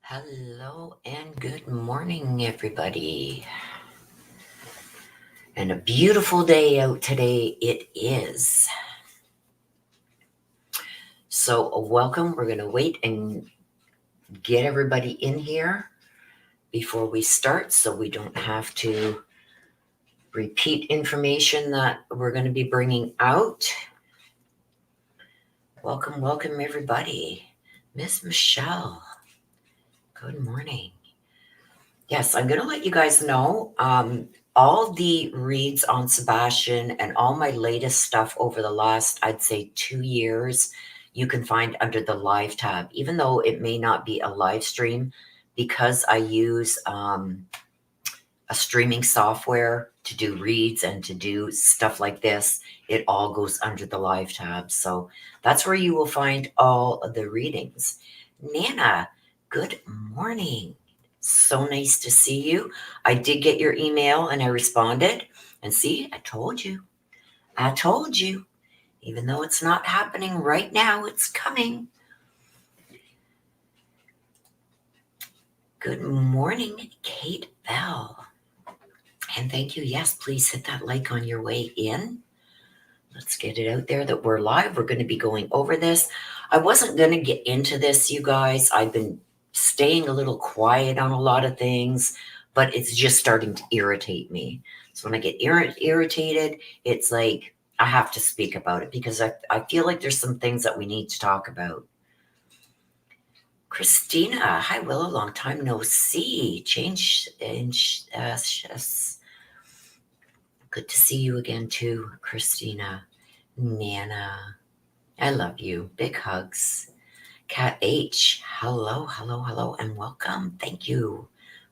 Hello and good morning, everybody. And a beautiful day out today it is. So, welcome. We're going to wait and get everybody in here before we start so we don't have to repeat information that we're going to be bringing out. Welcome, everybody. Miss Michelle, good morning. Yes, I'm going to let you guys know all the reads on Sebastian and all my latest stuff over the last, I'd say, 2 years, you can find under the live tab, even though it may not be a live stream, because I use a streaming software to do reads and to do stuff like this. It all goes under the live tab. So that's where you will find all of the readings. Nana, good morning. So nice to see you. I did get your email and I responded. And see, I told you. I told you. Even though it's not happening right now, it's coming. Good morning, Kate Bell. And thank you. Yes, please hit that like on your way in. Let's get it out there that we're live. We're going to be going over this. I wasn't going to get into this, you guys. I've been staying a little quiet on a lot of things, but it's just starting to irritate me. So when I get irritated, it's like I have to speak about it because I feel like there's some things that we need to talk about. Christina, hi Willow, long time no see. Good to see you again too, Christina. Nana, I love you. Big hugs. Cat H, hello, and welcome. Thank you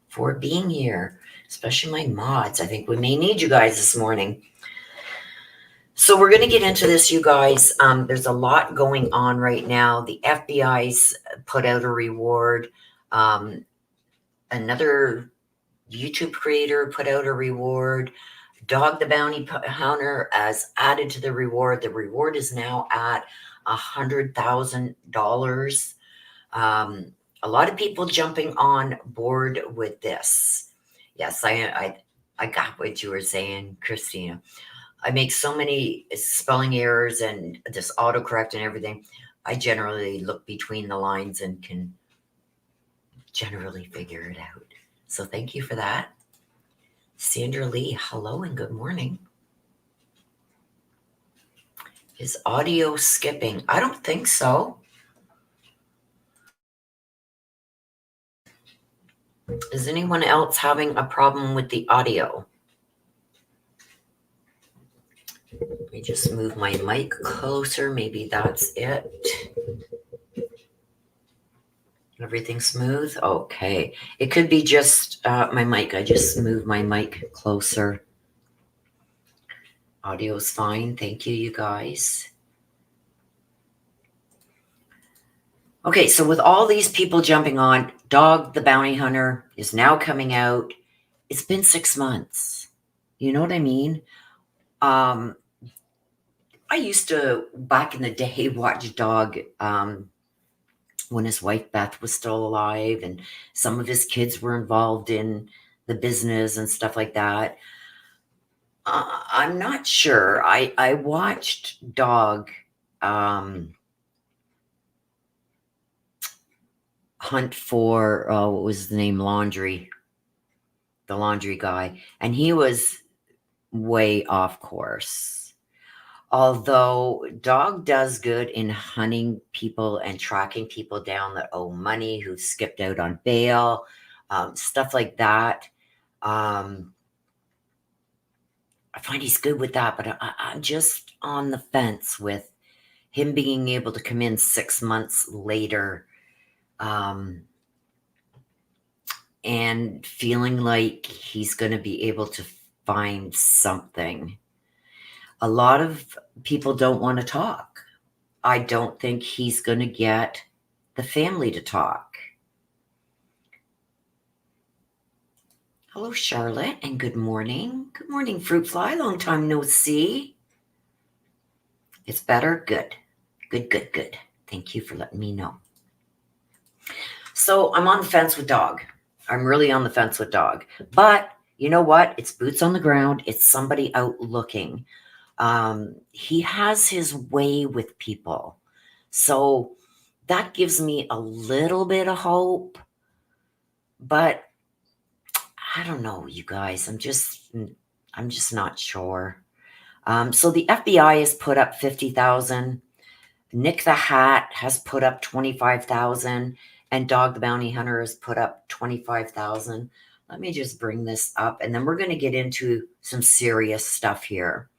for being here, especially my mods. I think we may need you guys this morning. So we're going to get into this, you guys. There's a lot going on right now. The FBI's put out a reward. Another YouTube creator put out a reward. Dog the Bounty Hunter has added to the reward. The reward is now at $100,000. A lot of people jumping on board with this. Yes, I got what you were saying, Christina. I make so many spelling errors and this autocorrect and everything. I generally look between the lines and can generally figure it out. So thank you for that. Sandra Lee, hello and good morning. Is audio skipping? I don't think so. Is anyone else having a problem with the audio? Let me just move my mic closer. Maybe that's it. Everything smooth? Okay. It could be just my mic. I just moved my mic closer. Audio's fine. Thank you, you guys. Okay, so with all these people jumping on, Dog the Bounty Hunter is now coming out. It's been 6 months. You know what I mean? I used to, back in the day, watch Dog when his wife Beth was still alive, and some of his kids were involved in the business and stuff like that. I'm not sure. I watched Dog hunt for, what was the name? Laundry. The laundry guy. And he was way off course. Although Dog does good in hunting people and tracking people down that owe money, who skipped out on bail, stuff like that. I find he's good with that, but I'm just on the fence with him being able to come in 6 months later and feeling like he's going to be able to find something. A lot of people don't want to talk. I don't think he's going to get the family to talk. Hello, Charlotte, and good morning. Good morning, Fruit Fly. Long time no see. It's better? Good. Good. Thank you for letting me know. So I'm on the fence with dog. I'm really on the fence with dog. But you know what? It's boots on the ground. It's somebody out looking. He has his way with people. So that gives me a little bit of hope. But I don't know, you guys. I'm just not sure. So the FBI has put up 50,000. Nick the Hat has put up 25,000, and Dog the Bounty Hunter has put up 25,000. Let me just bring this up, and then we're going to get into some serious stuff here.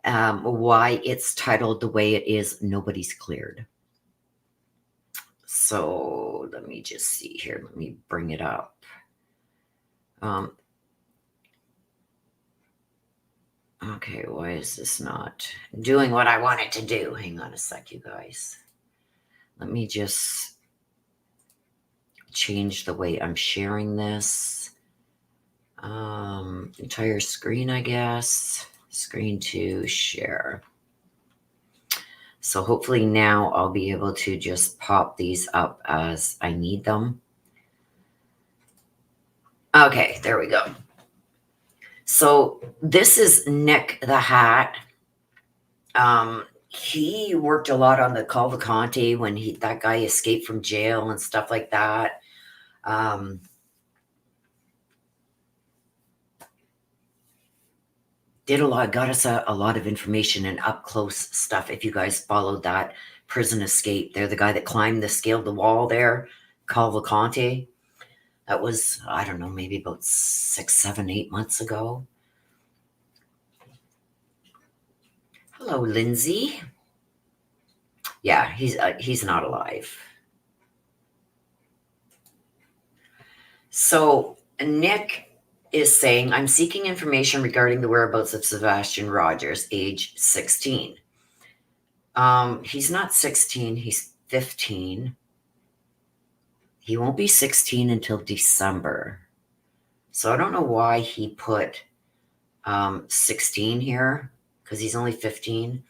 Why it's titled the way it is, Nobody's Cleared. So let me just see here. Let me bring it up. Okay, why is this not doing what I want it to do? Hang on a sec, you guys. Let me just change the way I'm sharing this. Entire screen, I guess. Screen to share. So hopefully now I'll be able to just pop these up as I need them. Okay, there we go. So this is Nick the Hat. He worked a lot on the Cavalcante when that guy escaped from jail and stuff like that. Did a lot, got us a lot of information and up close stuff. If you guys followed that prison escape, they're the guy that scaled the wall there, Cavalcante. That was, I don't know, maybe about 6, 7, 8 months ago. Hello, Lindsay. Yeah, he's not alive. So Nick is saying, I'm seeking information regarding the whereabouts of Sebastian Rogers, age 16. He's not 16, he's 15. He won't be 16 until December. So I don't know why he put 16 here, because he's only 15.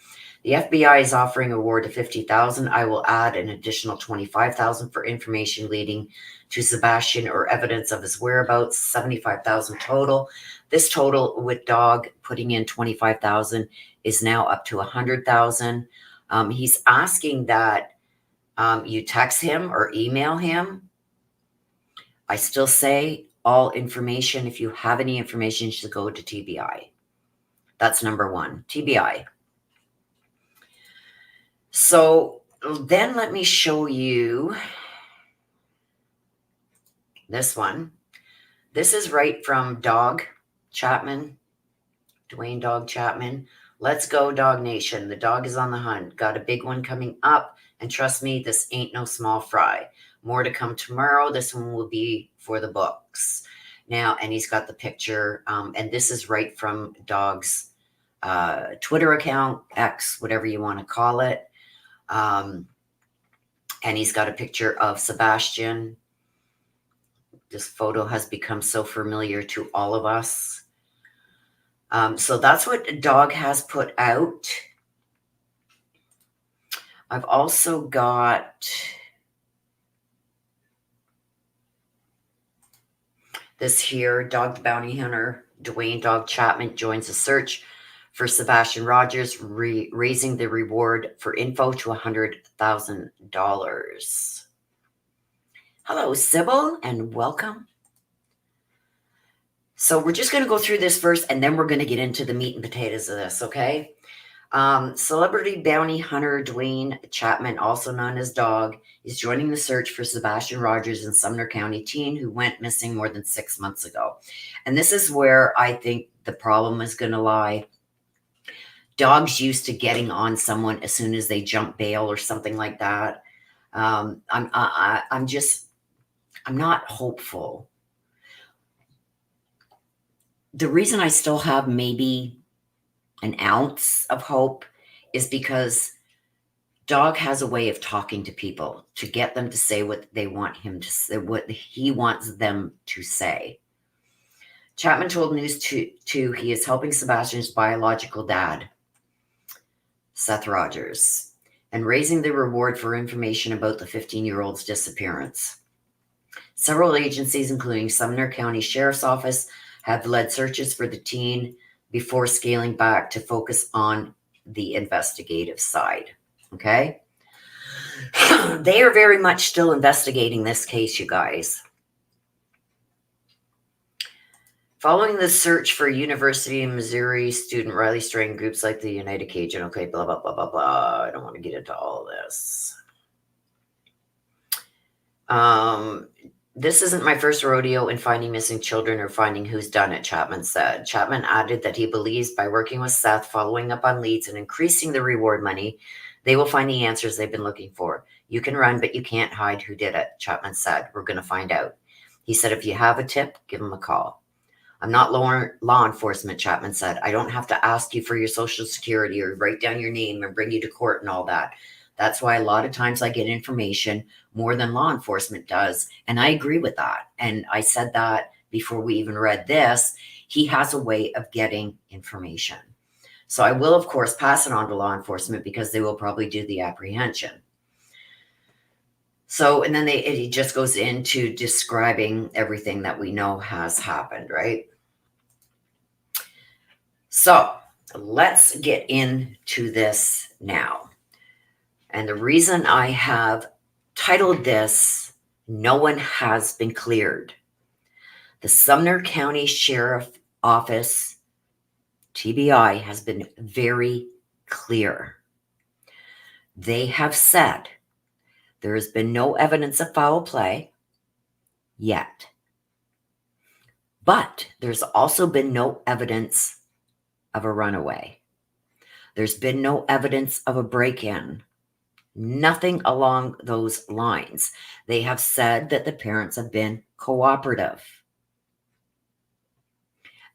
The FBI is offering a reward of 50,000. I will add an additional 25,000 for information leading to Sebastian or evidence of his whereabouts. 75,000 total. This total with Dog putting in 25,000 is now up to 100,000. He's asking that you text him or email him. I still say all information, if you have any information, should go to TBI. That's number one, TBI. So then let me show you this one. This is right from Dog Chapman, Dwayne Dog Chapman. Let's go, Dog Nation. The dog is on the hunt. Got a big one coming up. And trust me, this ain't no small fry. More to come tomorrow. This one will be for the books. Now, and he's got the picture. And this is right from Dog's Twitter account, X, whatever you want to call it. And he's got a picture of Sebastian. This photo has become so familiar to all of us. So that's what Dog has put out. I've also got this here, Dog the Bounty Hunter, Dwayne Dog Chapman joins the search for Sebastian Rogers, raising the reward for info to $100,000. Hello, Sybil, and welcome. So we're just going to go through this first, and then we're going to get into the meat and potatoes of this, okay? Celebrity bounty hunter Dwayne Chapman, also known as Dog, is joining the search for Sebastian Rogers in Sumner County teen who went missing more than 6 months ago. And this is where I think the problem is going to lie. Dog's used to getting on someone as soon as they jump bail or something like that. I'm not hopeful. The reason I still have maybe an ounce of hope is because Dog has a way of talking to people to get them to say what they want him to say, what he wants them to say. Chapman told News 2 he is helping Sebastian's biological dad, Seth Rogers, and raising the reward for information about the 15-year-old's disappearance. Several agencies, including Sumner County Sheriff's Office, have led searches for the teen before scaling back to focus on the investigative side. Okay? They are very much still investigating this case, you guys. Following the search for University of Missouri student Riley Strang, groups like the United Cajun, okay, blah, blah, blah, blah, blah. I don't want to get into all of this. This isn't my first rodeo in finding missing children or finding who's done it, Chapman said. Chapman added that he believes by working with Seth, following up on leads, and increasing the reward money, they will find the answers they've been looking for. You can run, but you can't hide who did it, Chapman said. We're going to find out. He said, if you have a tip, give him a call. I'm not law enforcement, Chapman said. I don't have to ask you for your social security or write down your name and bring you to court and all that. That's why a lot of times I get information more than law enforcement does. And I agree with that. And I said that before we even read this. He has a way of getting information. So I will, of course, pass it on to law enforcement because they will probably do the apprehension. So, and then it just goes into describing everything that we know has happened, right? So let's get into this now. And the reason I have titled this, No One Has Been Cleared. The Sumner County Sheriff Office, TBI, has been very clear. They have said there has been no evidence of foul play yet. But there's also been no evidence of a runaway. There's been no evidence of a break-in. Nothing along those lines. They have said that the parents have been cooperative.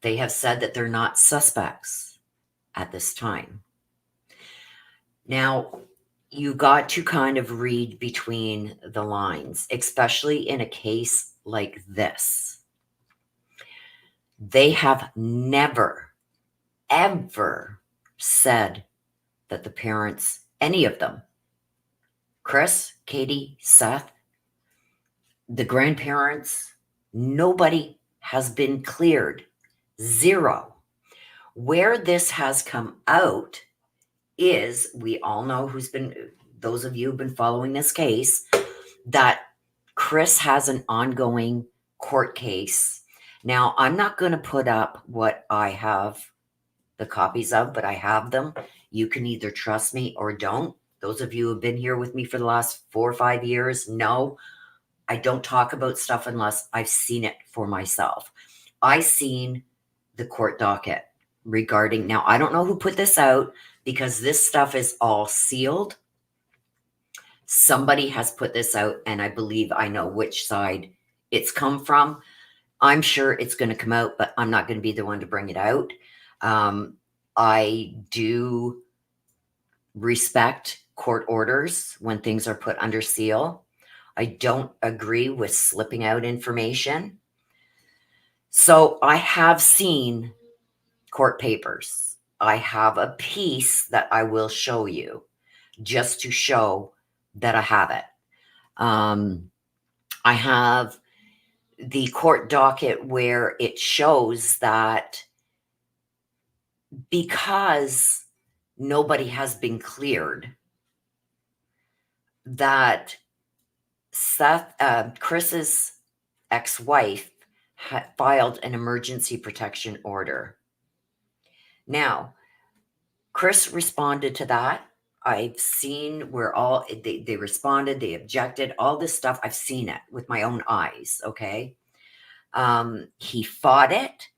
They have said that they're not suspects at this time. Now, you got to kind of read between the lines, especially in a case like this. They have never, ever said that the parents, any of them, Chris, Katie, Seth, the grandparents, nobody has been cleared. Zero. Where this has come out is, we all know those of you who've been following this case, that Chris has an ongoing court case. Now, I'm not going to put up what I have the copies of, but I have them. You can either trust me or don't. Those of you who have been here with me for the last 4 or 5 years know I don't talk about stuff unless I've seen it for myself. I seen the court docket regarding, now I don't know who put this out because this stuff is all sealed. Somebody has put this out and I believe I know which side it's come from. I'm sure it's going to come out, but I'm not going to be the one to bring it out. I do respect court orders when things are put under seal. I don't agree with slipping out information. So I have seen court papers. I have a piece that I will show you just to show that I have it. I have the court docket where it shows that because nobody has been cleared, that Chris's ex-wife had filed an emergency protection order. Now, Chris responded to that. I've seen where they responded, they objected, all this stuff. I've seen it with my own eyes, okay? He fought it.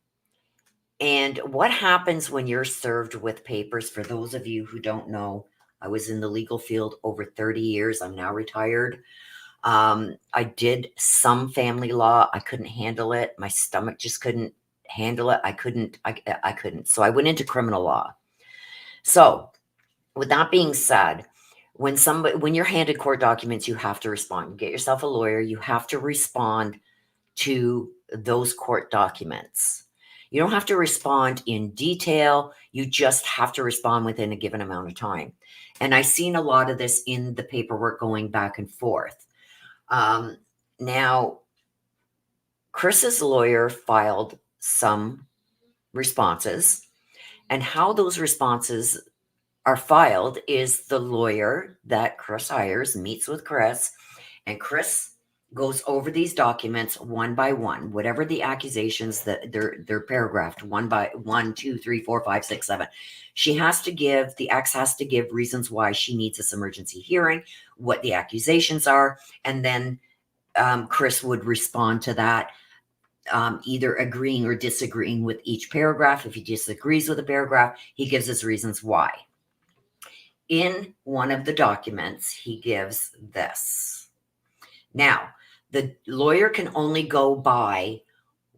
And what happens when you're served with papers, for those of you who don't know, I was in the legal field over 30 years. I'm now retired. I did some family law. I couldn't handle it. My stomach just couldn't handle it. I couldn't. So I went into criminal law. So with that being said, when you're handed court documents, you have to respond. Get yourself a lawyer. You have to respond to those court documents. You don't have to respond in detail. You just have to respond within a given amount of time. And I've seen a lot of this in the paperwork going back and forth. Now, Chris's lawyer filed some responses, and how those responses are filed is the lawyer that Chris hires meets with Chris, and Chris goes over these documents one by one, whatever the accusations that they're paragraphed one by one, two, three, four, five, six, seven. The ex has to give reasons why she needs this emergency hearing, what the accusations are, and then Chris would respond to that, either agreeing or disagreeing with each paragraph. If he disagrees with a paragraph, he gives his reasons why. In one of the documents, he gives this. Now, the lawyer can only go by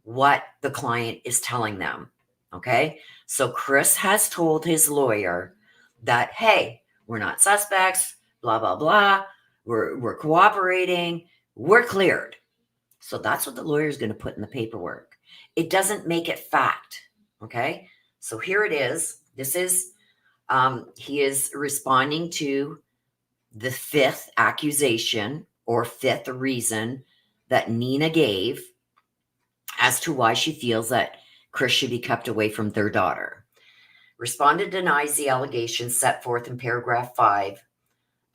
what the client is telling them. Okay? So Chris has told his lawyer that, hey, we're not suspects, blah, blah, blah. We're cooperating. We're cleared. So that's what the lawyer is going to put in the paperwork. It doesn't make it fact. Okay? So here it is. This is, he is responding to the fifth accusation or fifth reason that Nina gave as to why she feels that Chris should be kept away from their daughter. Respondent denies the allegations set forth in paragraph 5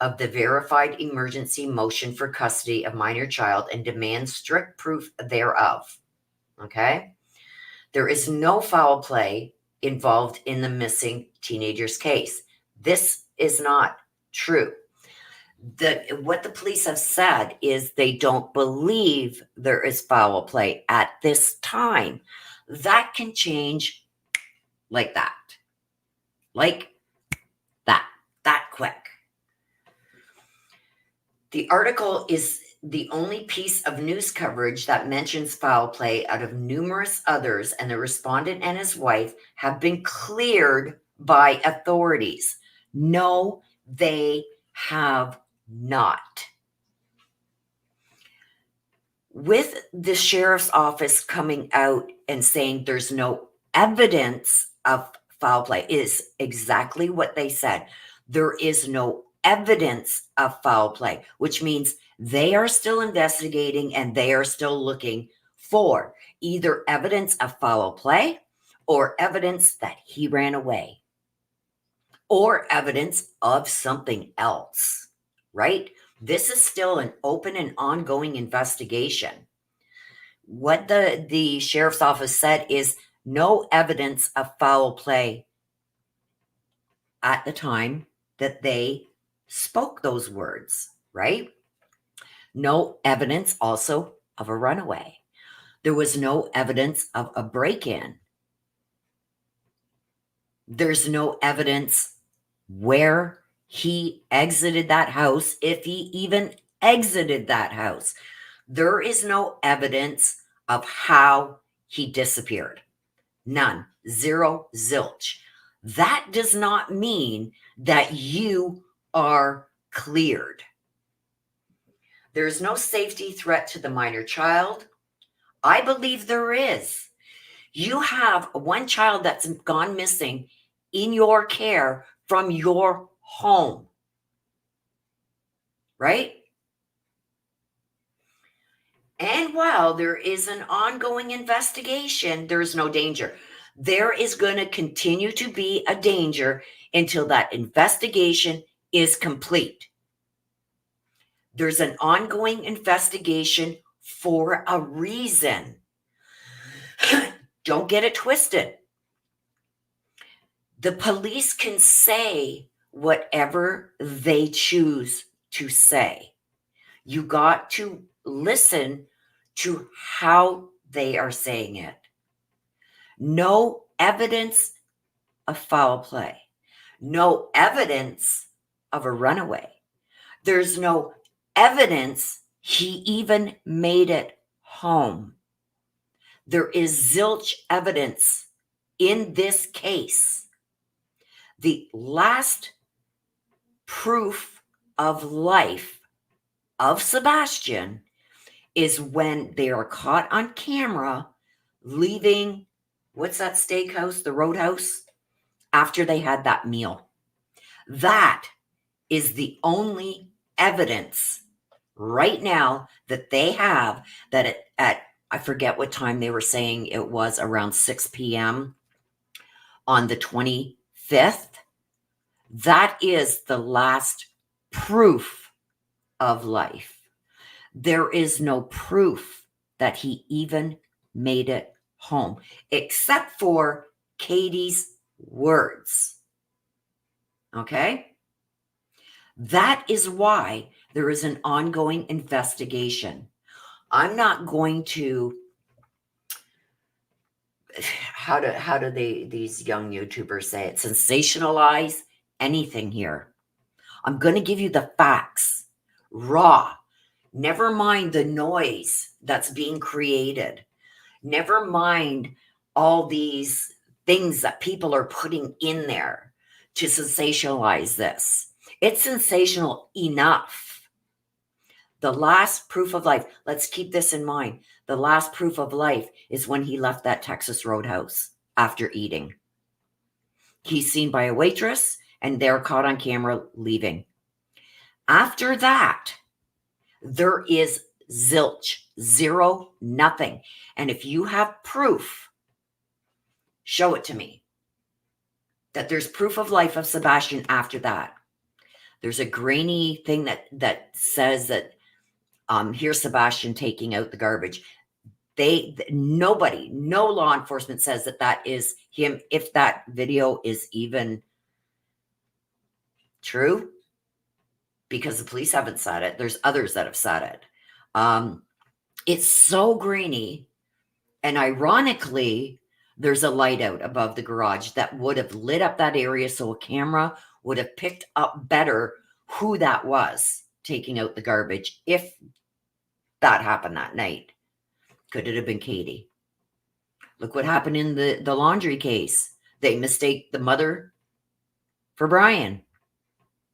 of the verified emergency motion for custody of minor child and demands strict proof thereof. Okay? There is no foul play involved in the missing teenager's case. This is not true. What the police have said is they don't believe there is foul play at this time. That can change like that. Like that quick. The article is the only piece of news coverage that mentions foul play out of numerous others, and the respondent and his wife have been cleared by authorities. No, they have not. With the sheriff's office coming out and saying there's no evidence of foul play is exactly what they said. There is no evidence of foul play, which means they are still investigating and they are still looking for either evidence of foul play or evidence that he ran away or evidence of something else, right? This is still an open and ongoing investigation. What the sheriff's office said is no evidence of foul play at the time that they spoke those words, right? No evidence also of a runaway. There was no evidence of a break-in. There's no evidence where he exited that house, if he even exited that house. There is no evidence of how he disappeared. None. Zero. Zilch. That does not mean that you are cleared. There's no safety threat to the minor child. I believe there is. You have one child that's gone missing in your care from your home, right? And while there is an ongoing investigation, there's no danger. There is going to continue to be a danger until that investigation is complete. There's an ongoing investigation for a reason. Don't get it twisted. The police can say whatever they choose to say. You got to listen to how they are saying it. No evidence of foul play. No evidence of a runaway. There's no evidence he even made it home. There is zilch evidence in this case. The last proof of life of Sebastian is when they are caught on camera leaving what's that steakhouse, the Roadhouse, after they had that meal. That is the only evidence right now that they have that at I forget what time they were saying, it was around 6 p.m. on the 25th. That is the last proof of life. There is no proof that he even made it home, except for Katie's words. Okay? That is why there is an ongoing investigation. I'm not going to, how do these young YouTubers say it, sensationalize anything here. I'm going to give you the facts, raw. Never mind the noise that's being created. Never mind all these things that people are putting in there to sensationalize this. It's sensational enough. The last proof of life, let's keep this in mind. The last proof of life is when he left that Texas Roadhouse after eating. He's seen by a waitress and they're caught on camera leaving. After that, there is zilch, zero, nothing. And if you have proof, show it to me. That there's proof of life of Sebastian after that. There's a grainy thing that says that here's Sebastian taking out the garbage. Nobody, no law enforcement says that is him, if that video is even true, because the police haven't said it. There's others that have said it. It's so grainy, and ironically, there's a light out above the garage that would have lit up that area, so a camera would have picked up better who that was taking out the garbage if that happened that night. Could it have been Katie? Look what happened in the laundry case. They mistake the mother for Brian.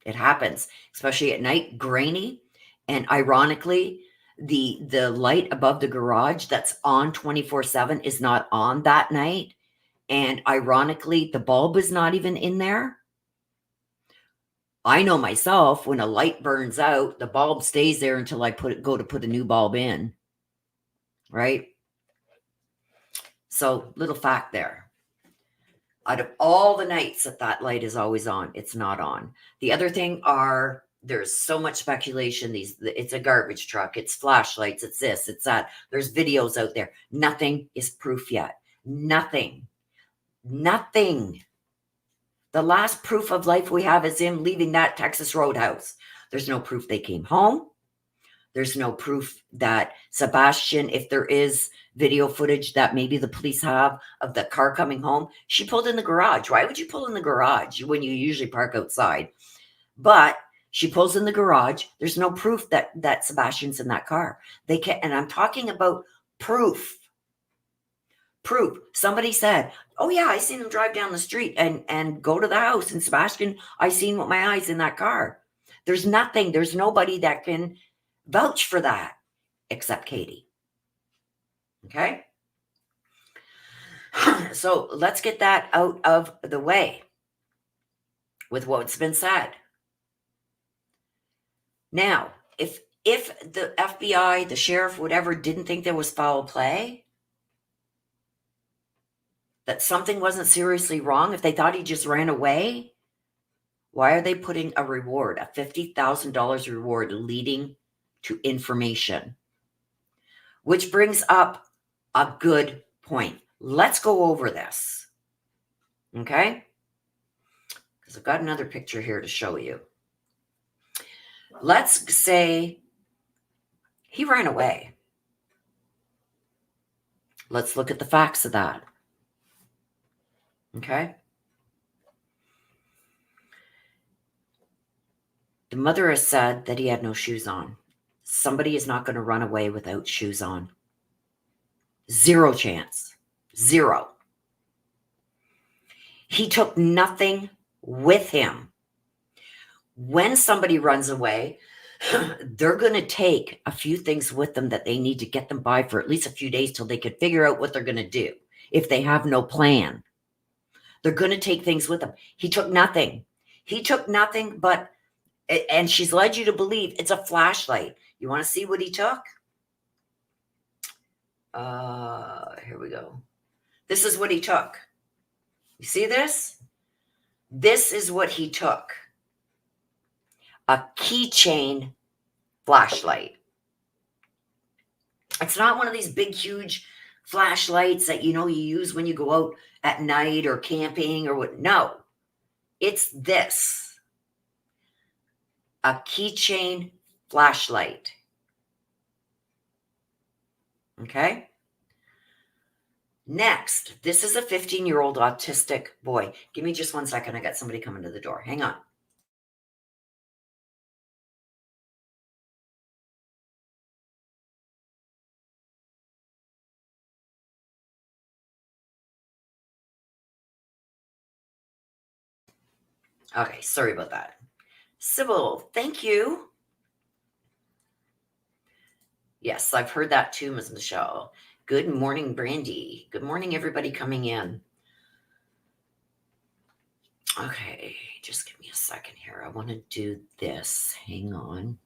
It happens, especially at night, grainy. And ironically, the light above the garage that's on 24/7 is not on that night. And ironically, the bulb is not even in there. I know myself, when a light burns out, the bulb stays there until I go to put a new bulb in. Right? So, little fact there. Out of all the nights that light is always on, it's not on. The other thing there's so much speculation. It's a garbage truck. It's flashlights. It's this. It's that. There's videos out there. Nothing is proof yet. Nothing. Nothing. The last proof of life we have is him leaving that Texas Roadhouse. There's no proof they came home. There's no proof that Sebastian, if there is video footage that maybe the police have of the car coming home, she pulled in the garage. Why would you pull in the garage when you usually park outside? But she pulls in the garage. There's no proof that Sebastian's in that car. They can, and I'm talking about proof. Proof. Somebody said, oh yeah, I seen him drive down the street and go to the house. And Sebastian, I seen with my eyes in that car. There's nothing. There's nobody that can vouch for that except Katie. Okay? So let's get that out of the way with what's been said. Now, if the FBI, the sheriff, whatever, didn't think there was foul play, that something wasn't seriously wrong, if they thought he just ran away, why are they putting a reward, a $50,000 reward leading to information? Which brings up a good point. Let's go over this. Okay? Because I've got another picture here to show you. Let's say he ran away. Let's look at the facts of that. Okay? The mother has said that he had no shoes on. Somebody is not going to run away without shoes on. Zero chance. Zero. He took nothing with him. When somebody runs away, they're going to take a few things with them that they need to get them by for at least a few days till they can figure out what they're going to do. if they have no plan. They're going to take things with them. He took nothing. He took nothing but, and she's led you to believe it's a flashlight. You want to see what he took? Here we go. This is what he took. You see this? This is what he took. A keychain flashlight. It's not one of these big, huge flashlights that, you use when you go out at night or camping or what. No, it's this. A keychain flashlight. Okay? Next, this is a 15-year-old autistic boy. Give me just 1 second. I got somebody coming to the door. Hang on. Okay, sorry about that. Sybil, thank you. Yes, I've heard that too, Ms. Michelle. Good morning, Brandy. Good morning, everybody coming in. Okay, just give me a second here. I want to do this. Hang on.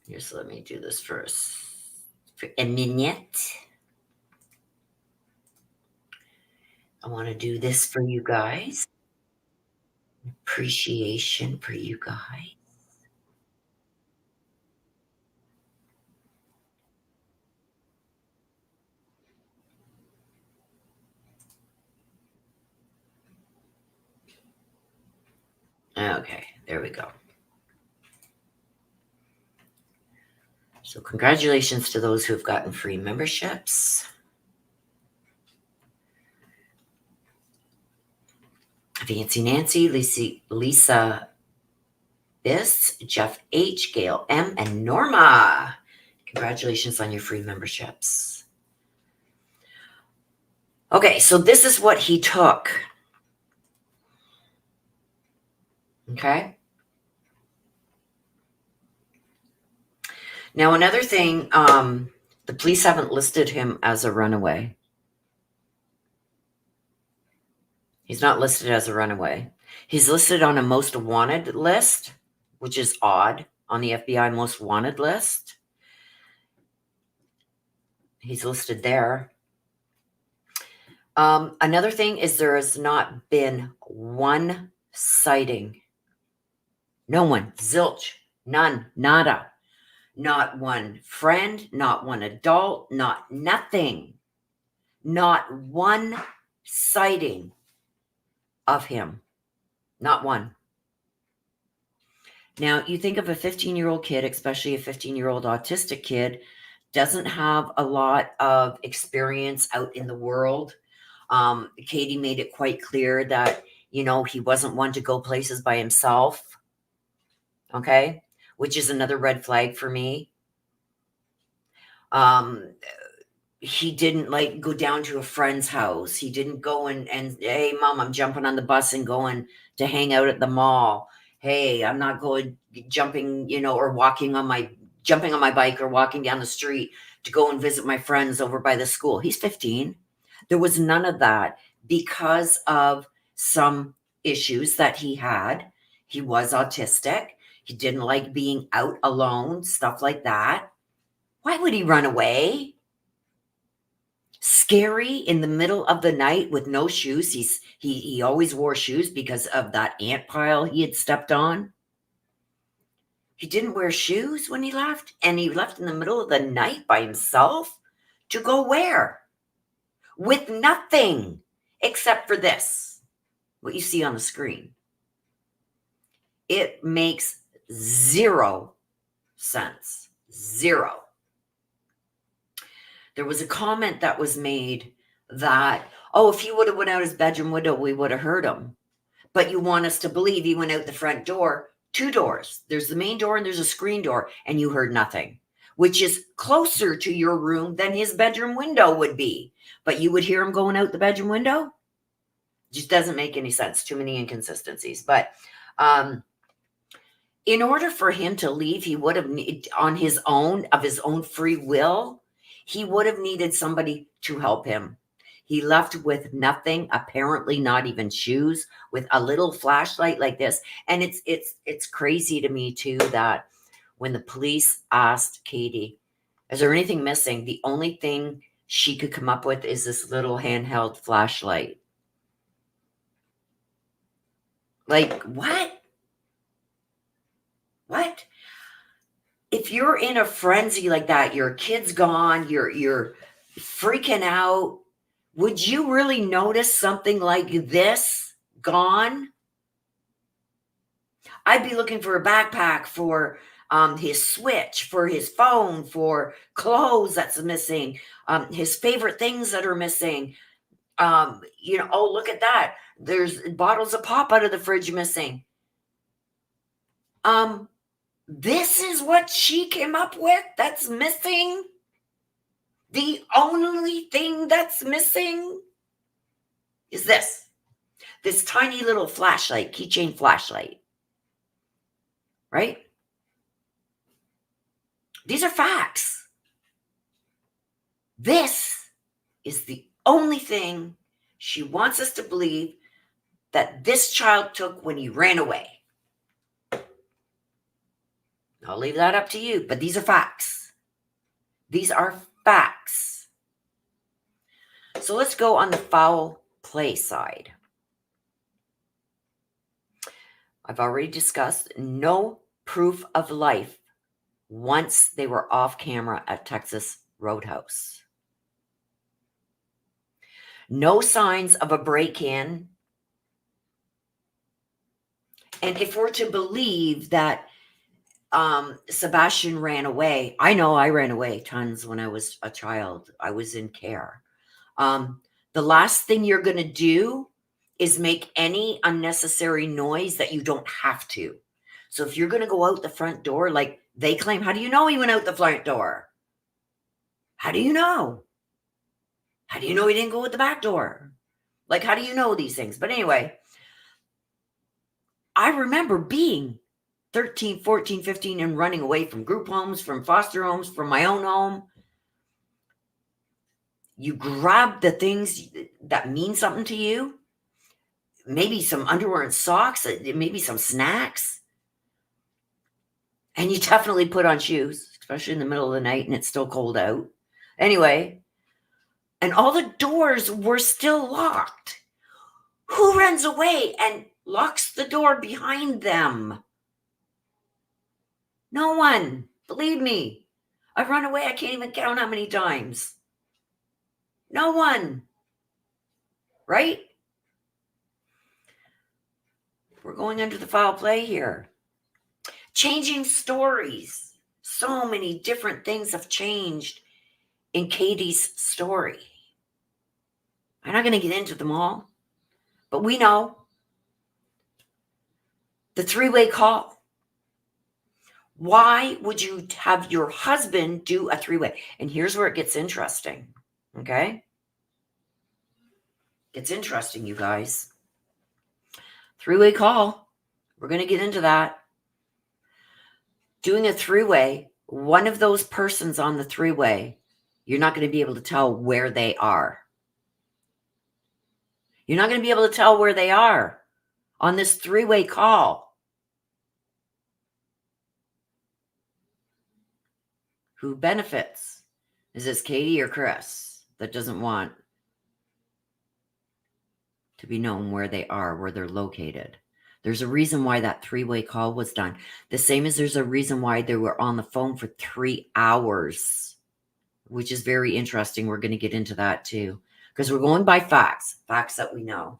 Just let me do this first for a minute. I want to do this for you guys. Appreciation for you guys. Okay, there we go. So congratulations to those who have gotten free memberships. Fancy Nancy, Lisa Biss, Jeff H, Gail M, and Norma. Congratulations on your free memberships. Okay, so this is what he took. Okay. Now, another thing, the police haven't listed him as a runaway. He's not listed as a runaway. He's listed on a most wanted list, which is odd, on the FBI most wanted list. He's listed there. Another thing is there has not been one sighting. No one. Zilch. None. Nada. Not one friend. Not one adult. Not nothing. Not one sighting of him. Not one. Now, you think of a 15-year-old kid, especially a 15-year-old autistic kid, doesn't have a lot of experience out in the world. Katie made it quite clear that, he wasn't one to go places by himself. Okay. Which is another red flag for me. He didn't go down to a friend's house. He didn't go and hey, Mom, I'm jumping on the bus and going to hang out at the mall. Hey, I'm not going jumping, or jumping on my bike or walking down the street to go and visit my friends over by the school. He's 15. There was none of that because of some issues that he had. He was autistic. He didn't like being out alone, stuff like that. Why would he run away? Scary in the middle of the night with no shoes. He always wore shoes because of that ant pile he had stepped on. He didn't wear shoes when he left, and he left in the middle of the night by himself to go where? With nothing except for this, what you see on the screen. It makes zero sense. Zero. There was a comment that was made that, if he would have went out his bedroom window, we would have heard him. But you want us to believe he went out the front door, 2 doors. There's the main door and there's a screen door, and you heard nothing, which is closer to your room than his bedroom window would be. But you would hear him going out the bedroom window? Just doesn't make any sense. Too many inconsistencies. But In order for him to leave, he would have on his own, of his own free will, he would have needed somebody to help him. He left with nothing, apparently not even shoes, with a little flashlight like this. And it's crazy to me too that when the police asked Katie, is there anything missing? The only thing she could come up with is this little handheld flashlight. Like, what? What? If you're in a frenzy like that, your kid's gone, you're freaking out, would you really notice something like this gone? I'd be looking for a backpack, for his switch, for his phone, for clothes that's missing, his favorite things that are missing. Oh, look at that. There's bottles of pop out of the fridge missing. This is what she came up with that's missing? The only thing that's missing is this tiny little flashlight, keychain flashlight, right? These are facts. This is the only thing she wants us to believe that this child took when he ran away. I'll leave that up to you, but these are facts. These are facts. So let's go on the foul play side. I've already discussed no proof of life once they were off camera at Texas Roadhouse. No signs of a break-in. And if we're to believe that Sebastian ran away, I know I ran away tons when I was a child. I was in care. The last thing you're going to do is make any unnecessary noise that you don't have to. So if you're going to go out the front door, like they claim, how do you know he went out the front door? How do you know? How do you know he didn't go out the back door? Like, how do you know these things? But anyway, I remember being 13, 14, 15 and running away from group homes, from foster homes, from my own home. You grab the things that mean something to you. Maybe some underwear and socks, maybe some snacks. And you definitely put on shoes, especially in the middle of the night and it's still cold out. Anyway, and all the doors were still locked. Who runs away and locks the door behind them? No one. Believe me. I've run away. I can't even count how many times. No one. Right? We're going under the foul play here. Changing stories. So many different things have changed in Katie's story. I'm not going to get into them all, but we know the three-way call. Why would you have your husband do a three-way? And here's where it gets interesting, okay? It's interesting, you guys. Three-way call. We're going to get into that. Doing a three-way, one of those persons on the three-way, you're not going to be able to tell where they are. You're not going to be able to tell where they are on this three-way call. Who benefits? Is this Katie or Chris that doesn't want to be known where they are, where they're located? There's a reason why that three-way call was done. The same as there's a reason why they were on the phone for 3 hours, which is very interesting. We're going to get into that too, because we're going by facts that we know.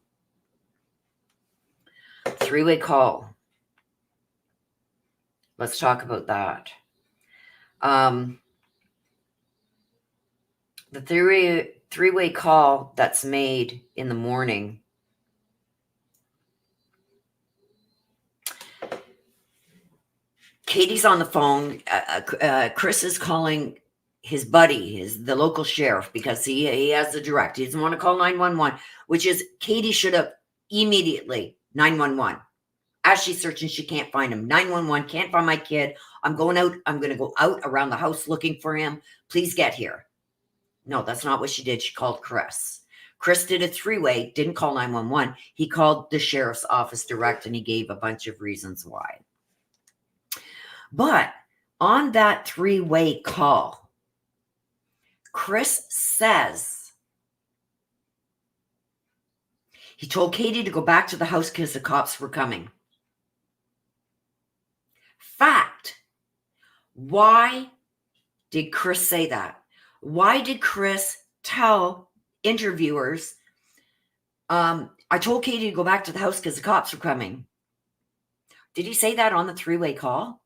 Three-way call. Let's talk about that. The three-way call that's made in the morning. Katie's on the phone. Chris is calling his buddy, the local sheriff, because he has the direct. He doesn't want to call 911, which is Katie should have immediately 911. As she's searching, she can't find him. 911, can't find my kid. I'm going out. I'm going to go out around the house looking for him. Please get here. No, that's not what she did. She called Chris. Chris did a three-way, didn't call 911. He called the sheriff's office direct, and he gave a bunch of reasons why. But on that three-way call, Chris says he told Katie to go back to the house because the cops were coming. Fact. Why did Chris say that? Why did Chris tell interviewers, I told Katie to go back to the house because the cops were coming? Did he say that on the three-way call?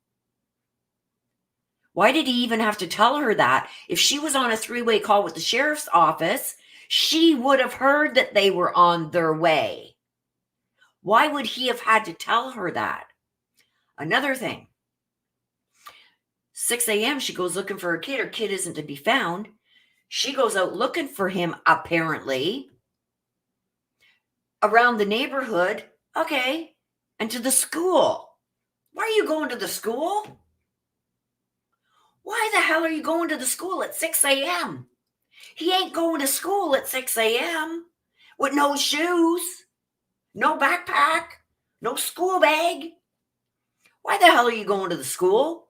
Why did he even have to tell her that? If she was on a three-way call with the sheriff's office, she would have heard that they were on their way. Why would he have had to tell her that? Another thing, 6 a.m., she goes looking for her kid. Her kid isn't to be found. She goes out looking for him, apparently, around the neighborhood. Okay, and to the school. Why are you going to the school? Why the hell are you going to the school at 6 a.m.? He ain't going to school at 6 a.m. with no shoes, no backpack, no school bag. Why the hell are you going to the school?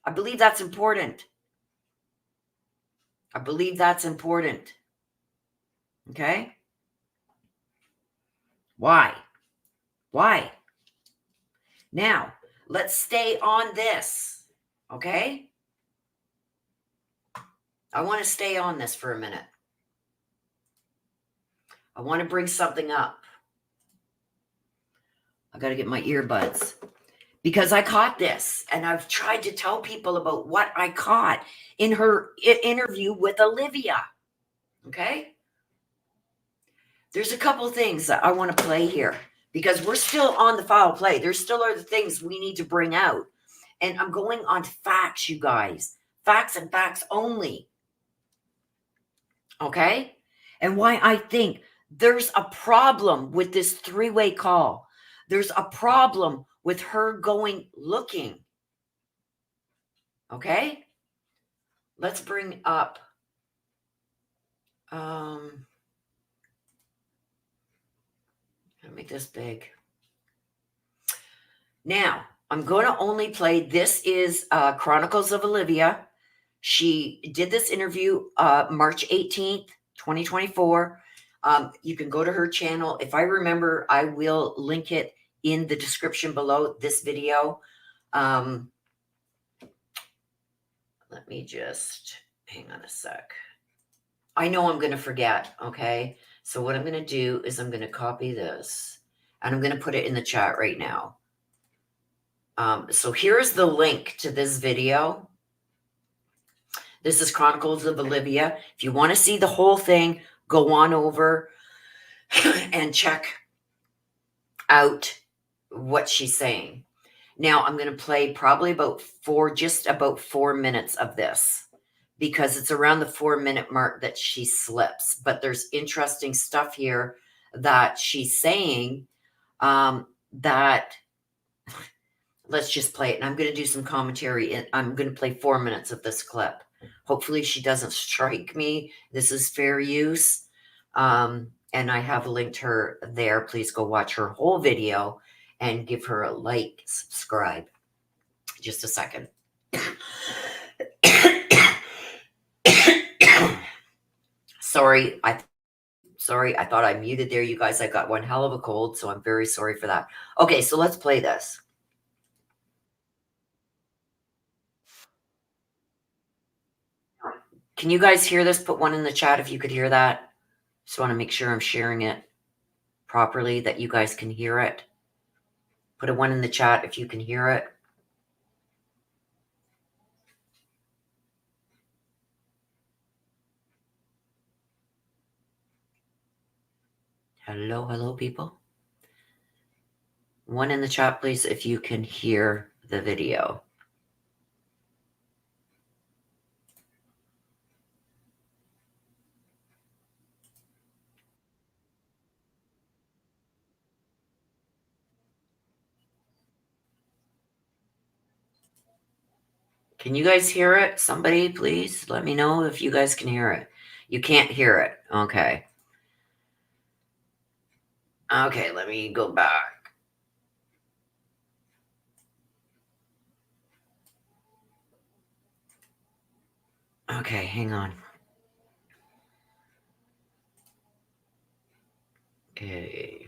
I believe that's important. I believe that's important. Okay? Why? Why? Now, let's stay on this. Okay? I want to stay on this for a minute. I want to bring something up. I got to get my earbuds. Because I caught this, and I've tried to tell people about what I caught in her interview with Olivia. Okay? There's a couple things that I want to play here because we're still on the foul play. There still are the things we need to bring out. And I'm going on facts, you guys. Facts and facts only. Okay? And why I think there's a problem with this three-way call. There's a problem with her going looking. Okay? Let's bring up I'll make this big. Now, I'm going to only play, this is Chronicles of Olivia. She did this interview March 18th, 2024. You can go to her channel. If I remember, I will link it in the description below this video. Let me just hang on a sec. I know I'm going to forget, okay? So what I'm going to do is I'm going to copy this, and I'm going to put it in the chat right now. So here's the link to this video. This is Chronicles of Olivia. If you want to see the whole thing, go on over and check out what she's saying. Now, I'm going to play probably just about 4 minutes of this, because it's around the 4-minute mark that she slips. But there's interesting stuff here that she's saying that, let's just play it. And I'm going to do some commentary. And I'm going to play 4 minutes of this clip. Hopefully she doesn't strike me. This is fair use. And I have linked her there. Please go watch her whole video and give her a like, subscribe. Just a second. Sorry, I thought I muted there, you guys. I got one hell of a cold, so I'm very sorry for that. Okay, so let's play this. Can you guys hear this? Put one in the chat if you could hear that. Just want to make sure I'm sharing it properly, that you guys can hear it. Put a one in the chat if you can hear it. Hello, people. One in the chat, please, if you can hear the video. Can you guys hear it? Somebody, please let me know if you guys can hear it. You can't hear it. Okay. Okay, let me go back. Okay, hang on. Okay.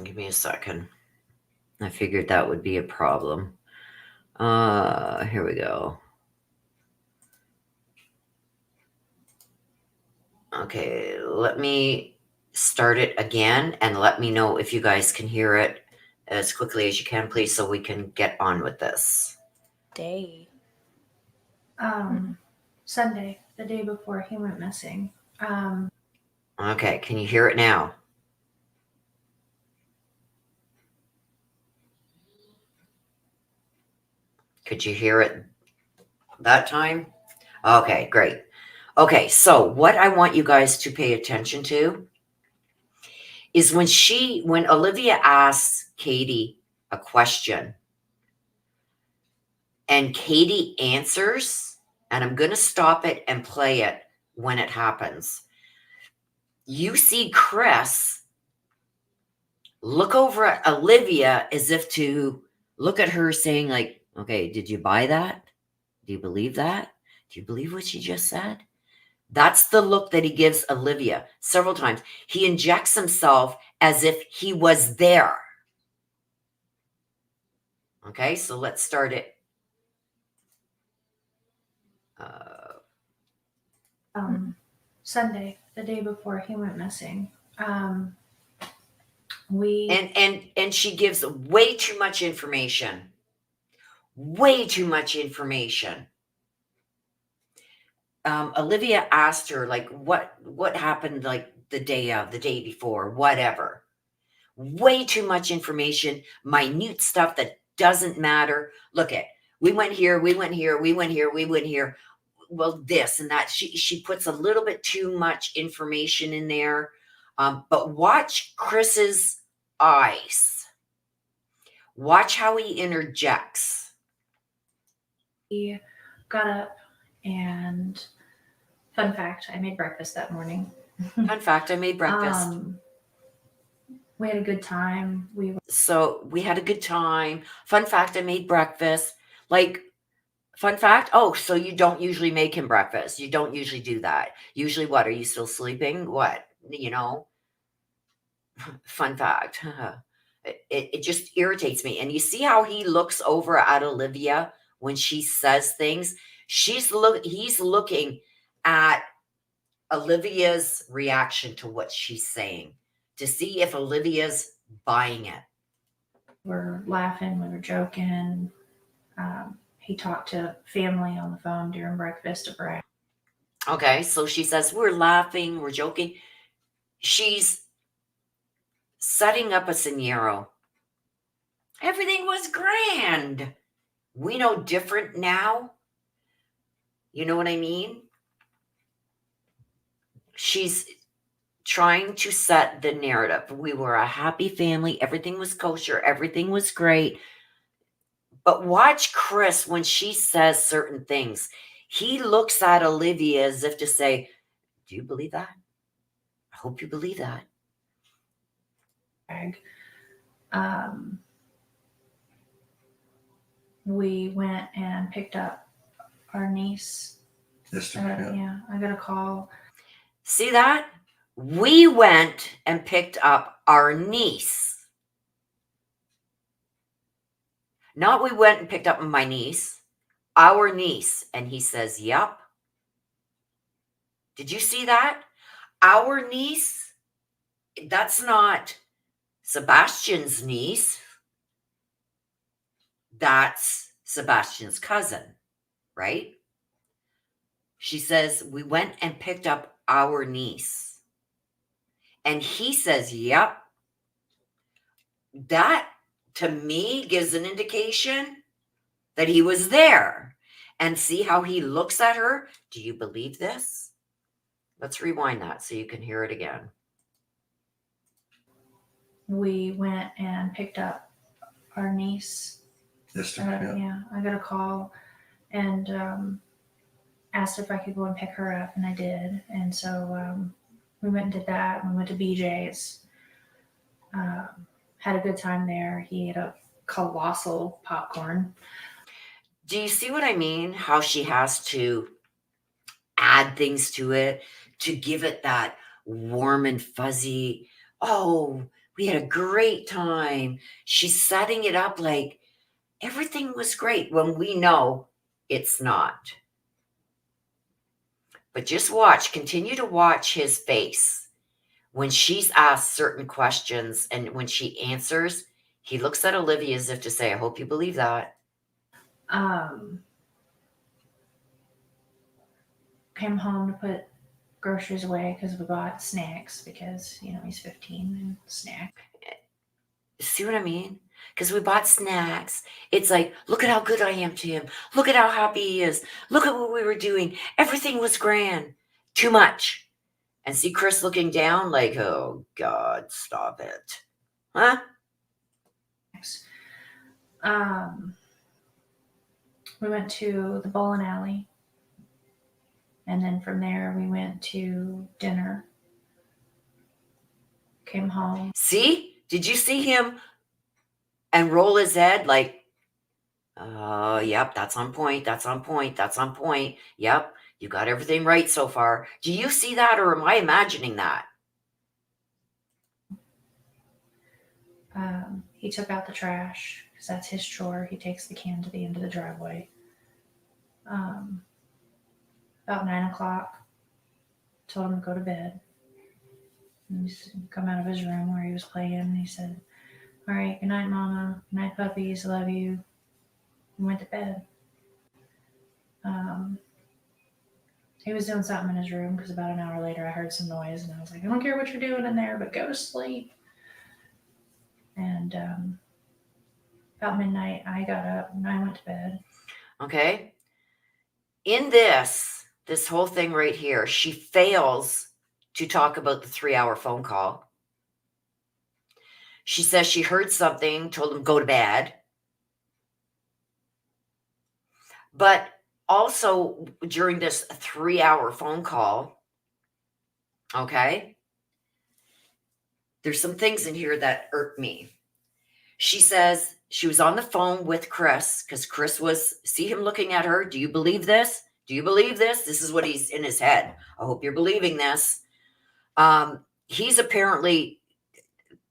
Give me a second. I figured that would be a problem. Here we go. Okay, let me start it again and let me know if you guys can hear it as quickly as you can, please, so we can get on with this. Day. Sunday, the day before he went missing. Okay, can you hear it now? Could you hear it that time? Okay, great. Okay, so what I want you guys to pay attention to is when Olivia asks Katie a question and Katie answers, and I'm going to stop it and play it when it happens. You see Chris look over at Olivia as if to look at her saying like, okay, did you buy that? Do you believe that? Do you believe what she just said? That's the look that he gives Olivia several times. He injects himself as if he was there. Okay, so let's start it. Sunday, the day before he went missing. And she gives way too much information. Way too much information. Olivia asked her, like, what happened, like, the day before, whatever. Way too much information, minute stuff that doesn't matter. Look at, we went here, we went here, we went here, we went here. Well, this and that. She puts a little bit too much information in there. But watch Chris's eyes. Watch how he interjects. He got up and, fun fact, I made breakfast that morning. Fun fact, I made breakfast. We had a good time. So we had a good time. Fun fact, I made breakfast. Like, fun fact, oh, so you don't usually make him breakfast. You don't usually do that. Usually what? Are you still sleeping? What? Fun fact. It just irritates me. And you see how he looks over at Olivia when she says things? He's looking at Olivia's reaction to what she's saying to see if Olivia's buying it. We're laughing, we were joking. He talked to family on the phone during breakfast to brag. Okay, so she says, we're laughing, we're joking. She's setting up a scenario. Everything was grand. We know different now. You know what I mean? She's trying to set the narrative. We were a happy family. Everything was kosher. Everything was great. But watch Chris when she says certain things. He looks at Olivia as if to say, do you believe that? I hope you believe that. We went and picked up our niece. Yeah, I got a call. See that? We went and picked up our niece. Not we went and picked up my niece, our niece. And he says, yep. Did you see that? Our niece, that's not Sebastian's niece. That's Sebastian's cousin, right? She says, we went and picked up our niece. And he says, yep. That, to me, gives an indication that he was there. And see how he looks at her? Do you believe this? Let's rewind that so you can hear it again. we went and picked up our niece. Yeah, I got a call and asked if I could go and pick her up, and I did. And so we went and did that. We went to BJ's. Had a good time there. He ate a colossal popcorn. Do you see what I mean? How she has to add things to it to give it that warm and fuzzy, oh, we had a great time. She's setting it up like everything was great when we know it's not. But just watch, continue to watch his face when she's asked certain questions, and when she answers, he looks at Olivia as if to say, I hope you believe that. Came home to put groceries away because we bought snacks because, he's 15 and snack. See what I mean? Because we bought snacks. It's like, look at how good I am to him. Look at how happy he is. Look at what we were doing. Everything was grand. Too much. And see Chris looking down like, oh, God, stop it. Huh? We went to the bowling alley. And then from there, we went to dinner. Came home. See? Did you see him and roll his head like, oh, yep, that's on point. That's on point. That's on point. Yep, you got everything right so far. Do you see that, or am I imagining that? He took out the trash because that's his chore. He takes the can to the end of the driveway. About 9 o'clock, told him to go to bed. And he's come out of his room where he was playing, and he said, all right, good night, Mama. Good night, puppies. Love you. And went to bed. He was doing something in his room because about an hour later I heard some noise, and I was like, I don't care what you're doing in there, but go to sleep. And about midnight, I got up and I went to bed. Okay. In this whole thing right here, she fails to talk about the 3-hour phone call. She says she heard something, told him go to bed. But also during this 3-hour phone call, okay, there's some things in here that irk me. She says she was on the phone with Chris because Chris was, see him looking at her. Do you believe this? Do you believe this? This is what he's in his head. I hope you're believing this. He's apparently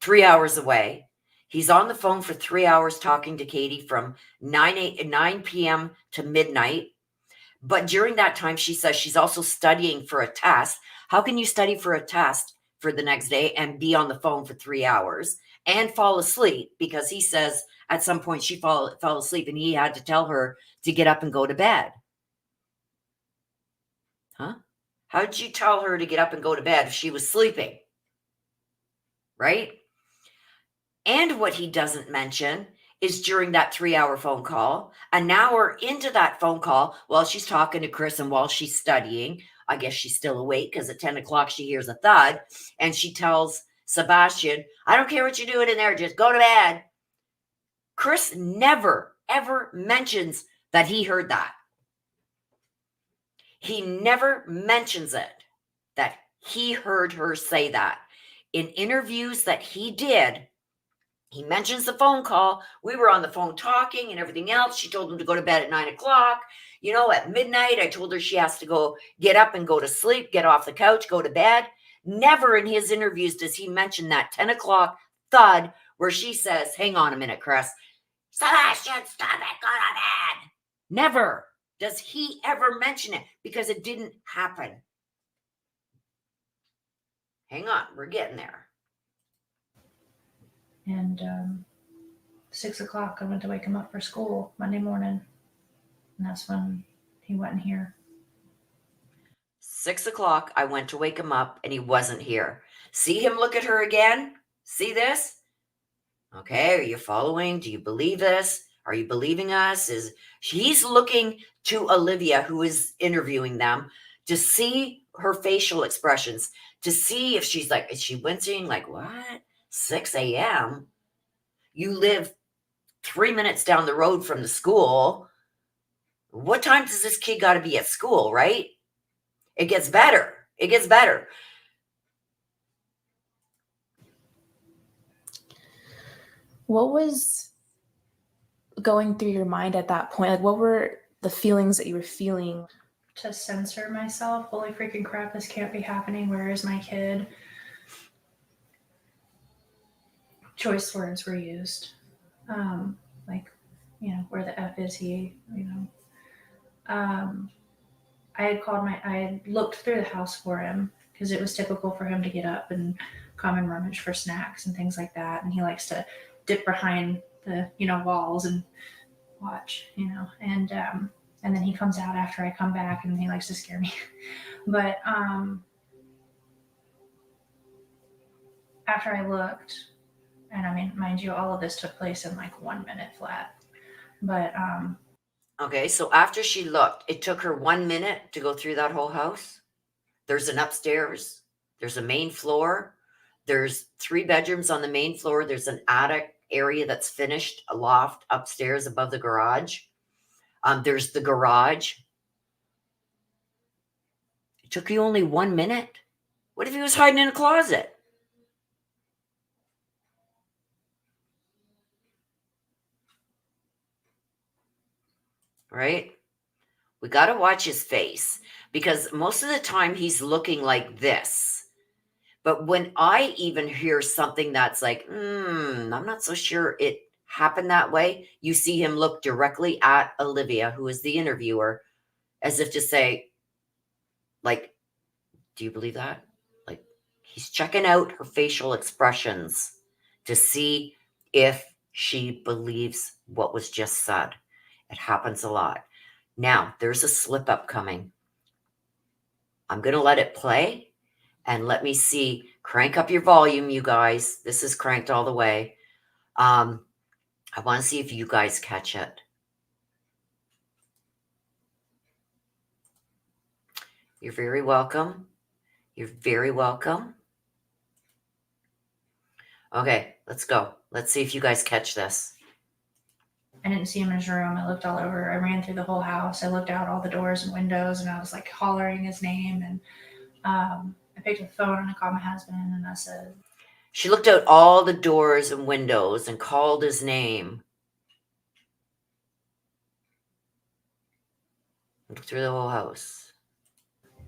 3 hours away. He's on the phone for 3 hours talking to Katie from 9 p.m. to midnight. But during that time, she says she's also studying for a test. How can you study for a test for the next day and be on the phone for 3 hours and fall asleep? Because he says at some point she fell asleep and he had to tell her to get up and go to bed. Huh? How did you tell her to get up and go to bed if she was sleeping? Right? And what he doesn't mention is during that 3-hour phone call, an hour into that phone call, while she's talking to Chris and while she's studying, I guess she's still awake because at 10 o'clock she hears a thud, and she tells Sebastian, I don't care what you're doing in there, just go to bed. Chris never, ever mentions that he heard that. He never mentions it, that he heard her say that. In interviews that he did, he mentions the phone call. We were on the phone talking and everything else. She told him to go to bed at 9 o'clock. At midnight, I told her she has to go get up and go to sleep, get off the couch, go to bed. Never in his interviews does he mention that 10 o'clock thud where she says, hang on a minute, Chris. Sebastian, stop it, go to bed. Never does he ever mention it because it didn't happen. Hang on, we're getting there. And 6 o'clock, I went to wake him up for school Monday morning. And that's when he wasn't here. 6 o'clock, I went to wake him up and he wasn't here. See him look at her again? See this? Okay, are you following? Do you believe this? Are you believing us? He's looking to Olivia, who is interviewing them, to see her facial expressions, to see if she's like, is she wincing? Like, what? 6 a.m.? You live 3 minutes down the road from the school. What time does this kid got to be at school, right? It gets better. It gets better. What was going through your mind at that point? Like, what were the feelings that you were feeling? To censor myself. Holy freaking crap, this can't be happening. Where is my kid? Choice words were used. Like, you know, where the F is he, you know. I had looked through the house for him because it was typical for him to get up and come and rummage for snacks and things like that. And he likes to dip behind the, you know, walls and watch, you know, and then he comes out after I come back and he likes to scare me. But after I looked, and I mean, mind you, all of this took place in like 1 minute flat. But okay, so after she looked, it took her 1 minute to go through that whole house. There's an upstairs, there's a main floor, there's 3 bedrooms on the main floor, there's an attic area that's finished, a loft upstairs above the garage. There's the garage. It took you only 1 minute. What if he was hiding in a closet? Right? We got to watch his face because most of the time he's looking like this. But when I even hear something that's like, I'm not so sure it happened that way, you see him look directly at Olivia, who is the interviewer, as if to say, like, do you believe that? Like, he's checking out her facial expressions to see if she believes what was just said. It happens a lot. Now, there's a slip up coming. I'm going to let it play and let me see. Crank up your volume, you guys. This is cranked all the way. I want to see if you guys catch it. You're very welcome. You're very welcome. Okay, let's go. Let's see if you guys catch this. I didn't see him in his room. I looked all over. I ran through the whole house. I looked out all the doors and windows, and I was like hollering his name. And I picked up the phone and I called my husband, and I said, she looked out all the doors and windows and called his name. Looked through the whole house.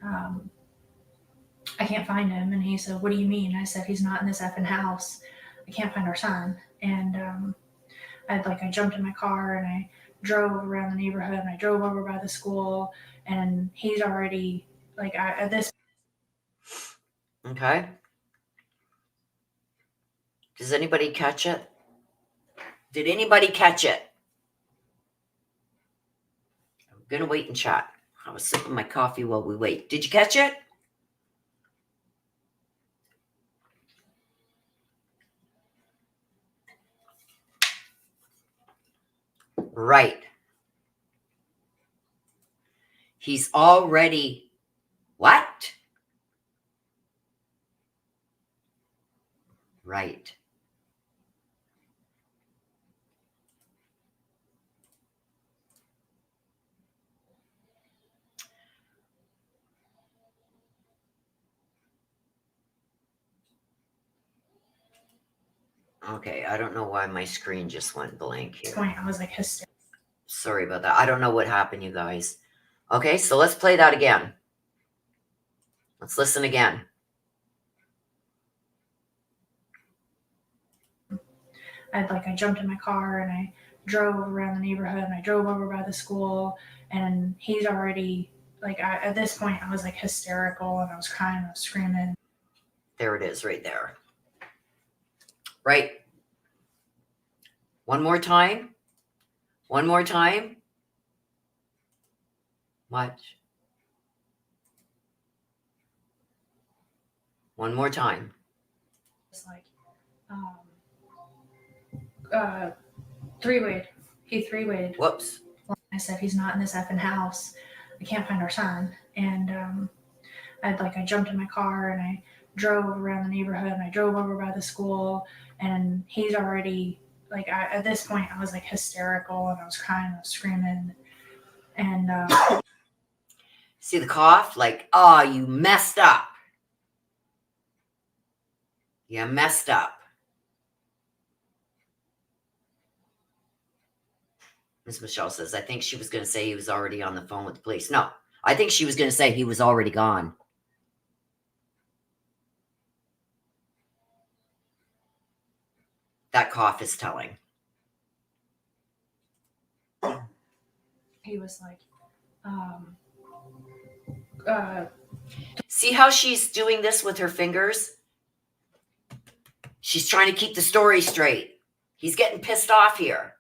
I can't find him. And he said, what do you mean? I said, he's not in this effing house. I can't find our son. And I jumped in my car and I drove around the neighborhood and I drove over by the school, and he's already like at this. Okay. Does anybody catch it? Did anybody catch it? I'm going to wait and chat. I was sipping my coffee while we wait. Did you catch it? Right. He's already, what? Right. Okay, I don't know why my screen just went blank here. Point, I was like hysterical. Sorry about that. I don't know what happened, you guys. Okay, so let's play that again. Let's listen again. I jumped in my car and I drove around the neighborhood and I drove over by the school, and he's already at this point I was like hysterical and I was crying, I was screaming. There it is right there. Right. One more time. One more time. Watch. One more time. It's like three-wayed. He three-wayed. Whoops. I said, he's not in this effing house. I can't find our son. And I jumped in my car and I drove around the neighborhood, and I drove over by the school, and he's already like, at this point I was like hysterical, and I was crying, I was screaming, and See the cough? Like, oh, you messed up. You messed up. Miss Michelle says, I think she was going to say he was already on the phone with the police. No, I think she was going to say he was already gone. That cough is telling. he was like, see how she's doing this with her fingers? She's trying to keep the story straight. He's getting pissed off here.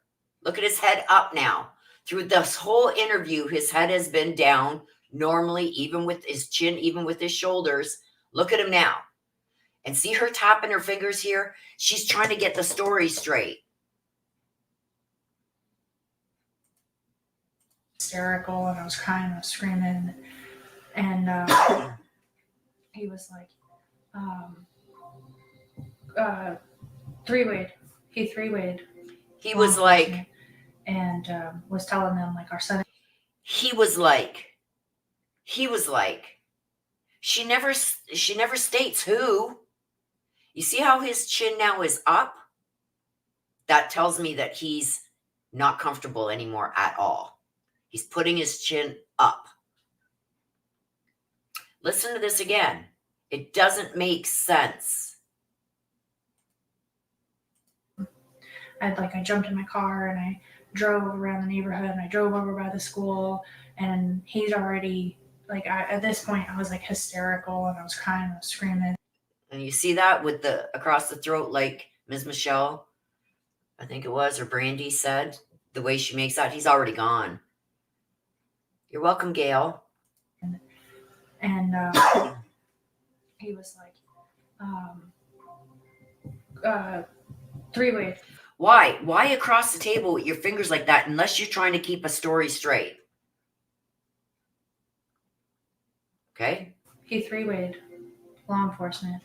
Look at his head up now. Through this whole interview, his head has been down normally, even with his chin, even with his shoulders. Look at him now. And see her tapping her fingers here? She's trying to get the story straight. Hysterical, and I was crying, I was screaming, and he was like, three-wayed. He three-wayed. He was like, and was telling them like, our son. He was like, she never states who. You see how his chin now is up? That tells me that he's not comfortable anymore at all. He's putting his chin up. Listen to this again. It doesn't make sense. I jumped in my car and I drove around the neighborhood, and I drove over by the school, and he's already like, at this point I was like hysterical, and I was crying, I was screaming. And you see that with the across the throat, like Ms. Michelle, I think it was, or Brandy said, the way she makes that, he's already gone. You're welcome, Gail. And he was like, three-way. Why? Why across the table with your fingers like that unless you're trying to keep a story straight? Okay? He three-wayed law enforcement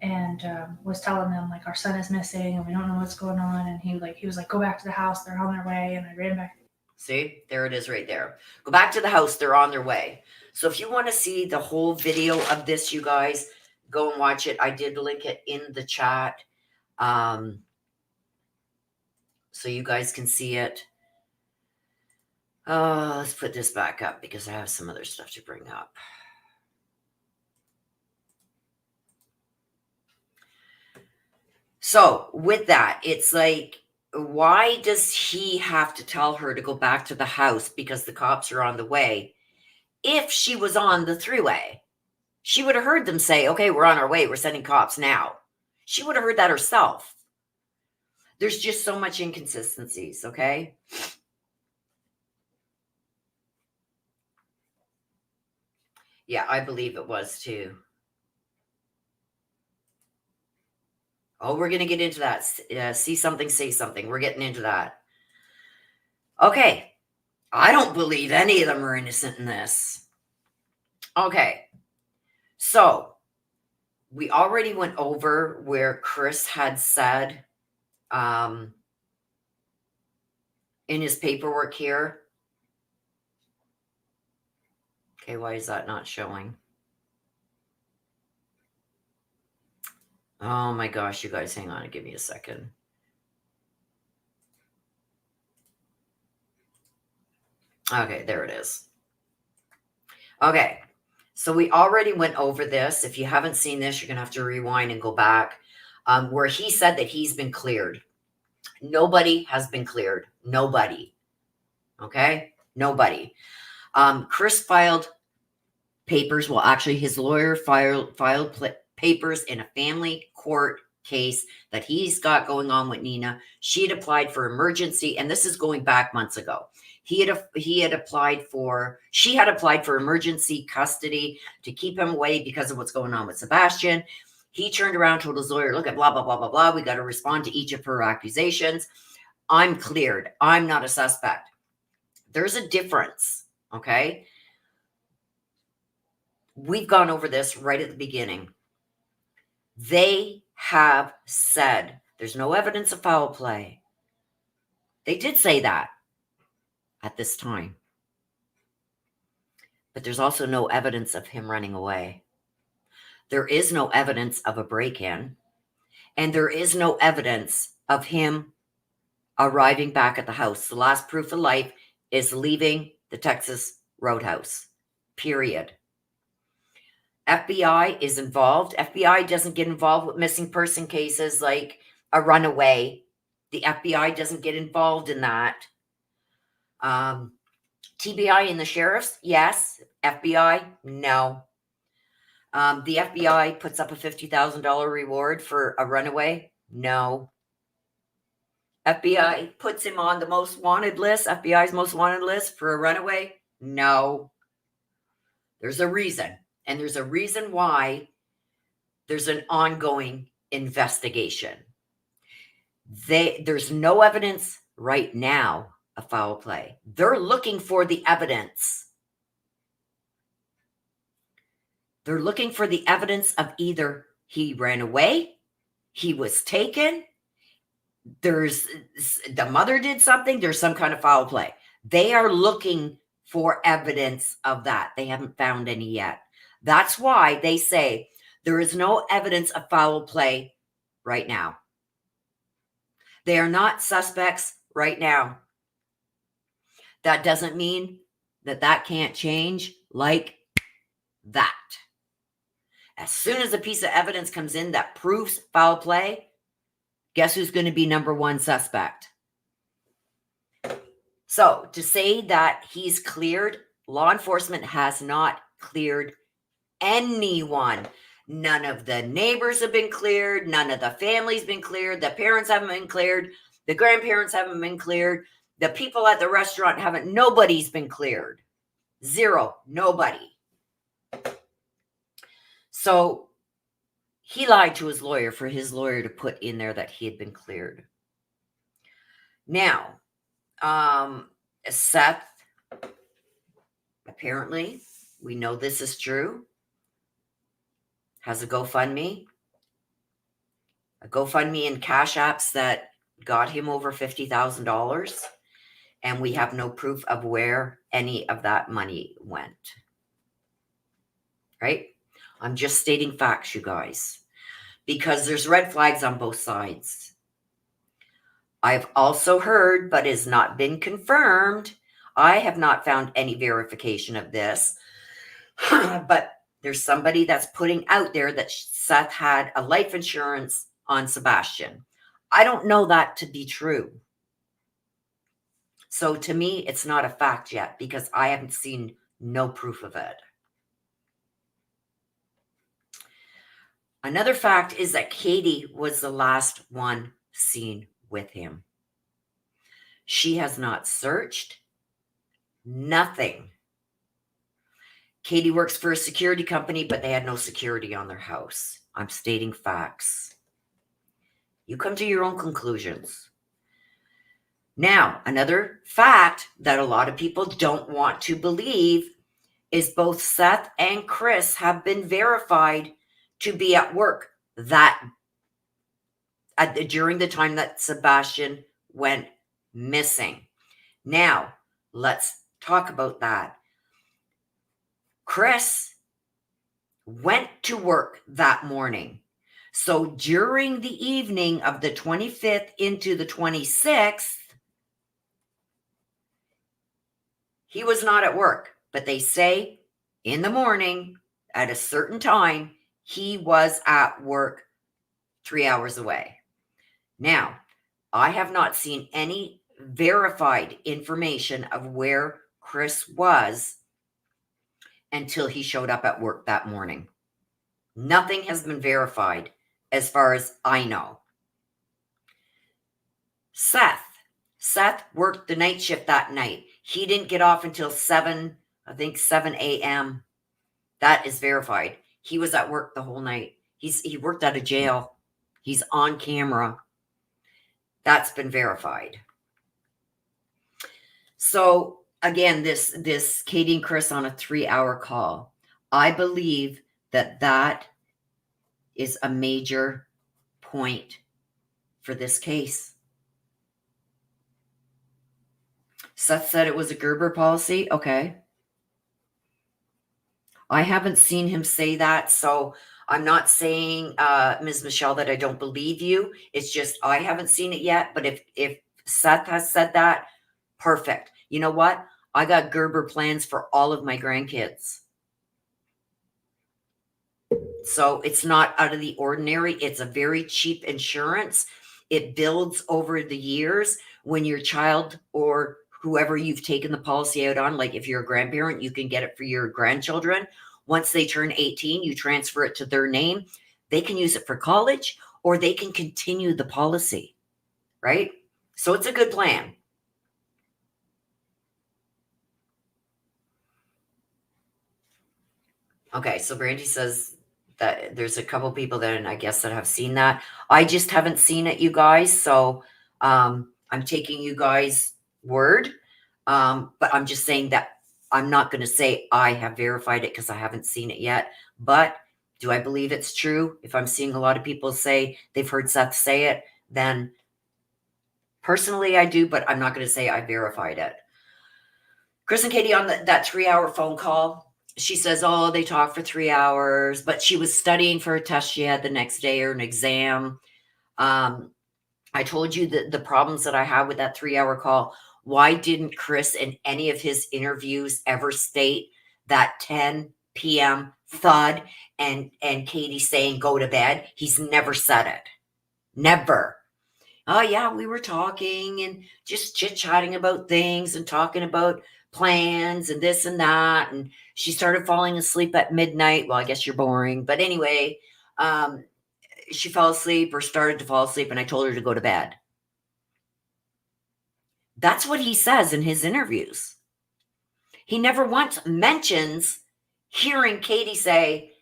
and was telling them like, our son is missing and we don't know what's going on. And he was like, go back to the house, they're on their way. And I ran back. See, there it is right there. Go back to the house, they're on their way. So if you want to see the whole video of this, you guys, go and watch it. I did link it in the chat. So you guys can see it. Let's put this back up because I have some other stuff to bring up. So with that, it's like, why does he have to tell her to go back to the house because the cops are on the way? If she was on the three-way, she would have heard them say, okay, we're on our way. We're sending cops now. She would have heard that herself. There's just so much inconsistencies, okay? Yeah, I believe it was too. Oh, we're going to get into that. See something, say something. We're getting into that. Okay. I don't believe any of them are innocent in this. Okay. So we already went over where Chris had said in his paperwork here. Okay, why is that not showing? Oh my gosh, you guys, hang on and give me a second. Okay, there it is. Okay, so we already went over this. If you haven't seen this, you're going to have to rewind and go back. Where he said that he's been cleared. Nobody has been cleared. Nobody. Okay? Nobody. Chris filed papers. Well, actually, his lawyer filed papers in a family court case that he's got going on with Nina. She had applied for emergency, and this is going back months ago. She had applied for emergency custody to keep him away because of what's going on with Sebastian. He turned around, told his lawyer, look at blah, blah, blah, blah, blah. We got to respond to each of her accusations. I'm cleared. I'm not a suspect. There's a difference, okay? We've gone over this right at the beginning. They have said there's no evidence of foul play. They did say that at this time. But there's also no evidence of him running away. There is no evidence of a break-in. And there is no evidence of him arriving back at the house. The last proof of life is leaving the Texas Roadhouse. Period. FBI is involved. FBI doesn't get involved with missing person cases like a runaway. The FBI doesn't get involved in that. TBI and the sheriffs, yes. FBI, no. The FBI puts up a $50,000 reward for a runaway, no. FBI puts him on the most wanted list, FBI's most wanted list for a runaway, no. There's a reason. And there's a reason why there's an ongoing investigation. There's no evidence right now of foul play. They're looking for the evidence. They're looking for the evidence of either he ran away, he was taken, the mother did something, there's some kind of foul play. They are looking for evidence of that. They haven't found any yet. That's why they say there is no evidence of foul play right now. They are not suspects right now. That doesn't mean that can't change like that. As soon as a piece of evidence comes in that proves foul play, guess who's going to be number one suspect? So to say that he's cleared, law enforcement has not cleared anyone. None of the neighbors have been cleared. None of the family's been cleared. The parents haven't been cleared. The grandparents haven't been cleared. The people at the restaurant haven't. Nobody's been cleared. Zero. Nobody. So he lied to his lawyer for his lawyer to put in there that he had been cleared. Now, Seth, apparently, we know this is true, has a GoFundMe and Cash Apps that got him over $50,000, and we have no proof of where any of that money went. Right? I'm just stating facts, you guys, because there's red flags on both sides. I've also heard, but has not been confirmed, I have not found any verification of this, but there's somebody that's putting out there that Seth had a life insurance on Sebastian. I don't know that to be true. So to me, it's not a fact yet because I haven't seen no proof of it. Another fact is that Katie was the last one seen with him. She has not searched. Nothing. Katie works for a security company, but they had no security on their house. I'm stating facts. You come to your own conclusions. Now, another fact that a lot of people don't want to believe is both Seth and Chris have been verified to be at work during the time that Sebastian went missing. Now, let's talk about that. Chris went to work that morning. So during the evening of the 25th into the 26th, he was not at work. But they say in the morning at a certain time, he was at work 3 hours away. Now, I have not seen any verified information of where Chris was until he showed up at work that morning. Nothing has been verified as far as I know. Seth worked the night shift that night. He didn't get off until 7 a.m. That is verified. He was at work the whole night. He worked out of jail. He's on camera. That's been verified. So again, this Katie and Chris on a 3-hour call. I believe that is a major point for this case. Seth said it was a Gerber policy. Okay. I haven't seen him say that, so I'm not saying, Ms. Michelle, that I don't believe you. It's just I haven't seen it yet. But if Seth has said that, perfect. You know what? I got Gerber plans for all of my grandkids. So it's not out of the ordinary. It's a very cheap insurance. It builds over the years when your child or whoever you've taken the policy out on, like if you're a grandparent, you can get it for your grandchildren. Once they turn 18, you transfer it to their name. They can use it for college or they can continue the policy, right? So it's a good plan. Okay, so Brandy says that there's a couple people that I guess that have seen that. I just haven't seen it, you guys. So I'm taking you guys' word. But I'm just saying that I'm not going to say I have verified it because I haven't seen it yet. But do I believe it's true? If I'm seeing a lot of people say they've heard Seth say it, then personally I do, but I'm not going to say I verified it. Chris and Katie on that 3-hour phone call. She says, oh, they talked for 3 hours, but she was studying for a test she had the next day or an exam. I told you the problems that I had with that 3-hour call. Why didn't Chris in any of his interviews ever state that 10 p.m. thud and Katie saying go to bed? He's never said it. Never. Oh, yeah, we were talking and just chit-chatting about things and talking about plans and this and that. And she started falling asleep at midnight. Well, I guess you're boring. But anyway, she fell asleep or started to fall asleep and I told her to go to bed. That's what he says in his interviews. He never once mentions hearing Katie say,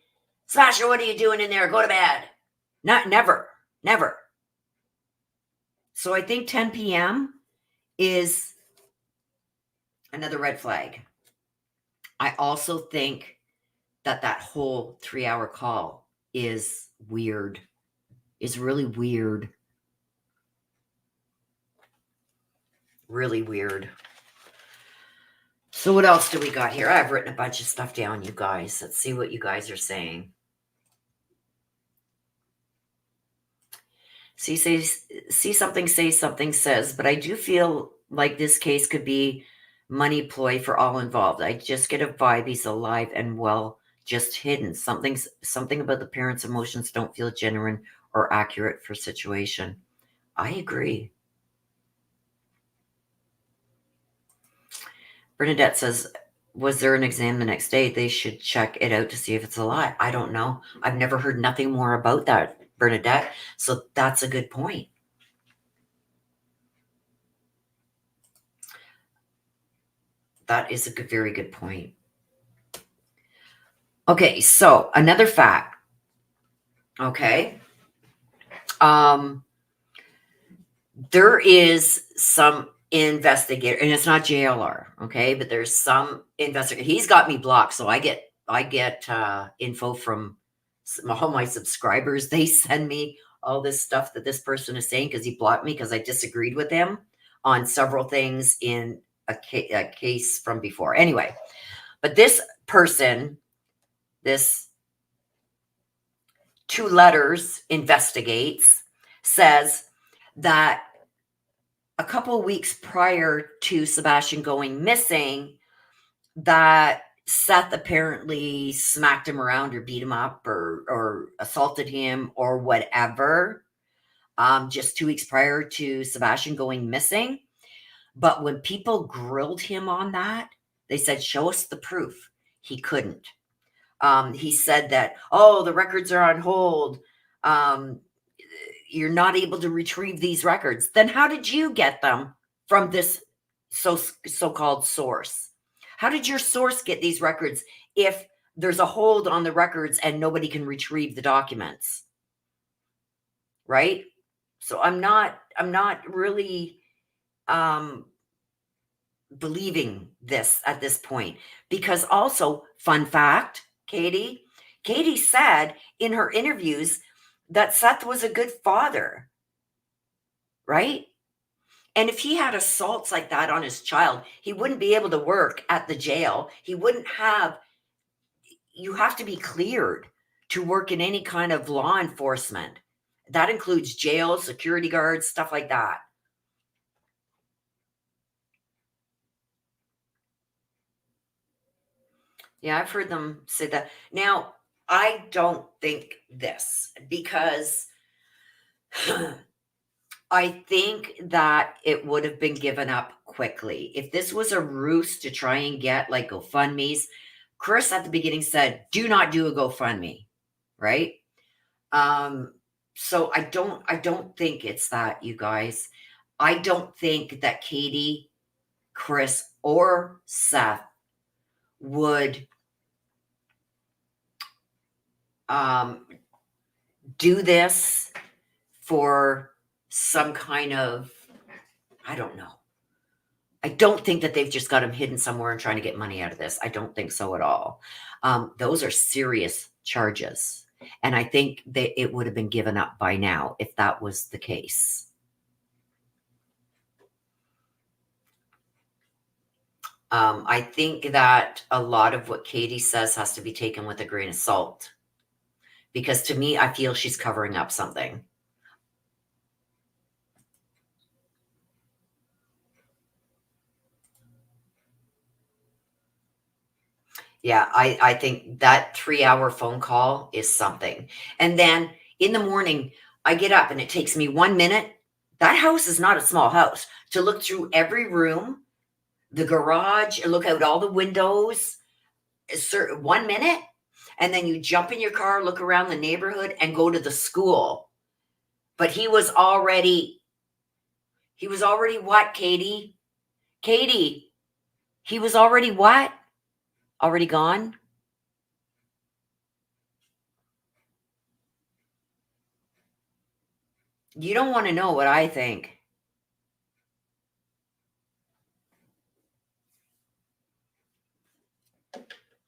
Sebastian, what are you doing in there? Go to bed. Never. So I think 10 p.m. is another red flag. I also think that whole 3-hour call is weird. Is really weird. Really weird. So what else do we got here? I've written a bunch of stuff down, you guys. Let's see what you guys are saying. See something, say something, says, but I do feel like this case could be money ploy for all involved. I just get a vibe he's alive and well, just hidden. Something about the parents' emotions don't feel genuine or accurate for situation. I agree. Bernadette says, was there an exam the next day? They should check it out to see if it's a lie. I don't know. I've never heard nothing more about that, Bernadette. So that's a good point. That is a very good point. Okay, so another fact. Okay. There is some investigator, and it's not JLR, okay, but there's some investigator. He's got me blocked, so I get info from all my subscribers. They send me all this stuff that this person is saying because he blocked me because I disagreed with him on several things in a case from before. Anyway, but this person, this 2 letters investigates, says that a couple of weeks prior to Sebastian going missing, that Seth apparently smacked him around or beat him up or assaulted him or whatever, just 2 weeks prior to Sebastian going missing. But when people grilled him on that, they said, show us the proof. He couldn't. He said that, oh, the records are on hold. You're not able to retrieve these records. Then how did you get them from this so-called source? How did your source get these records if there's a hold on the records and nobody can retrieve the documents? Right? So I'm not really believing this at this point, because also, fun fact, Katie, Katie said in her interviews that Seth was a good father, right? And if he had assaults like that on his child, he wouldn't be able to work at the jail. He wouldn't have, you have to be cleared to work in any kind of law enforcement. That includes jail, security guards, stuff like that. Yeah, I've heard them say that. Now, I don't think this because I think that it would have been given up quickly. If this was a ruse to try and get like GoFundMe's, Chris at the beginning said, do not do a GoFundMe, right? So I don't think it's that, you guys. I don't think that Katie, Chris, or Seth would do this for some kind of, I don't know. I don't think that they've just got him hidden somewhere and trying to get money out of this. I don't think so at all. Those are serious charges. And I think that it would have been given up by now if that was the case. I think that a lot of what Katie says has to be taken with a grain of salt. Because to me, I feel she's covering up something. Yeah, I think that 3-hour phone call is something. And then in the morning, I get up and it takes me 1 minute. That house is not a small house. To look through every room, the garage, and look out all the windows, 1 minute. And then you jump in your car, look around the neighborhood, and go to the school. But he was already what, Katie? Katie, he was already what? Already gone? You don't want to know what I think.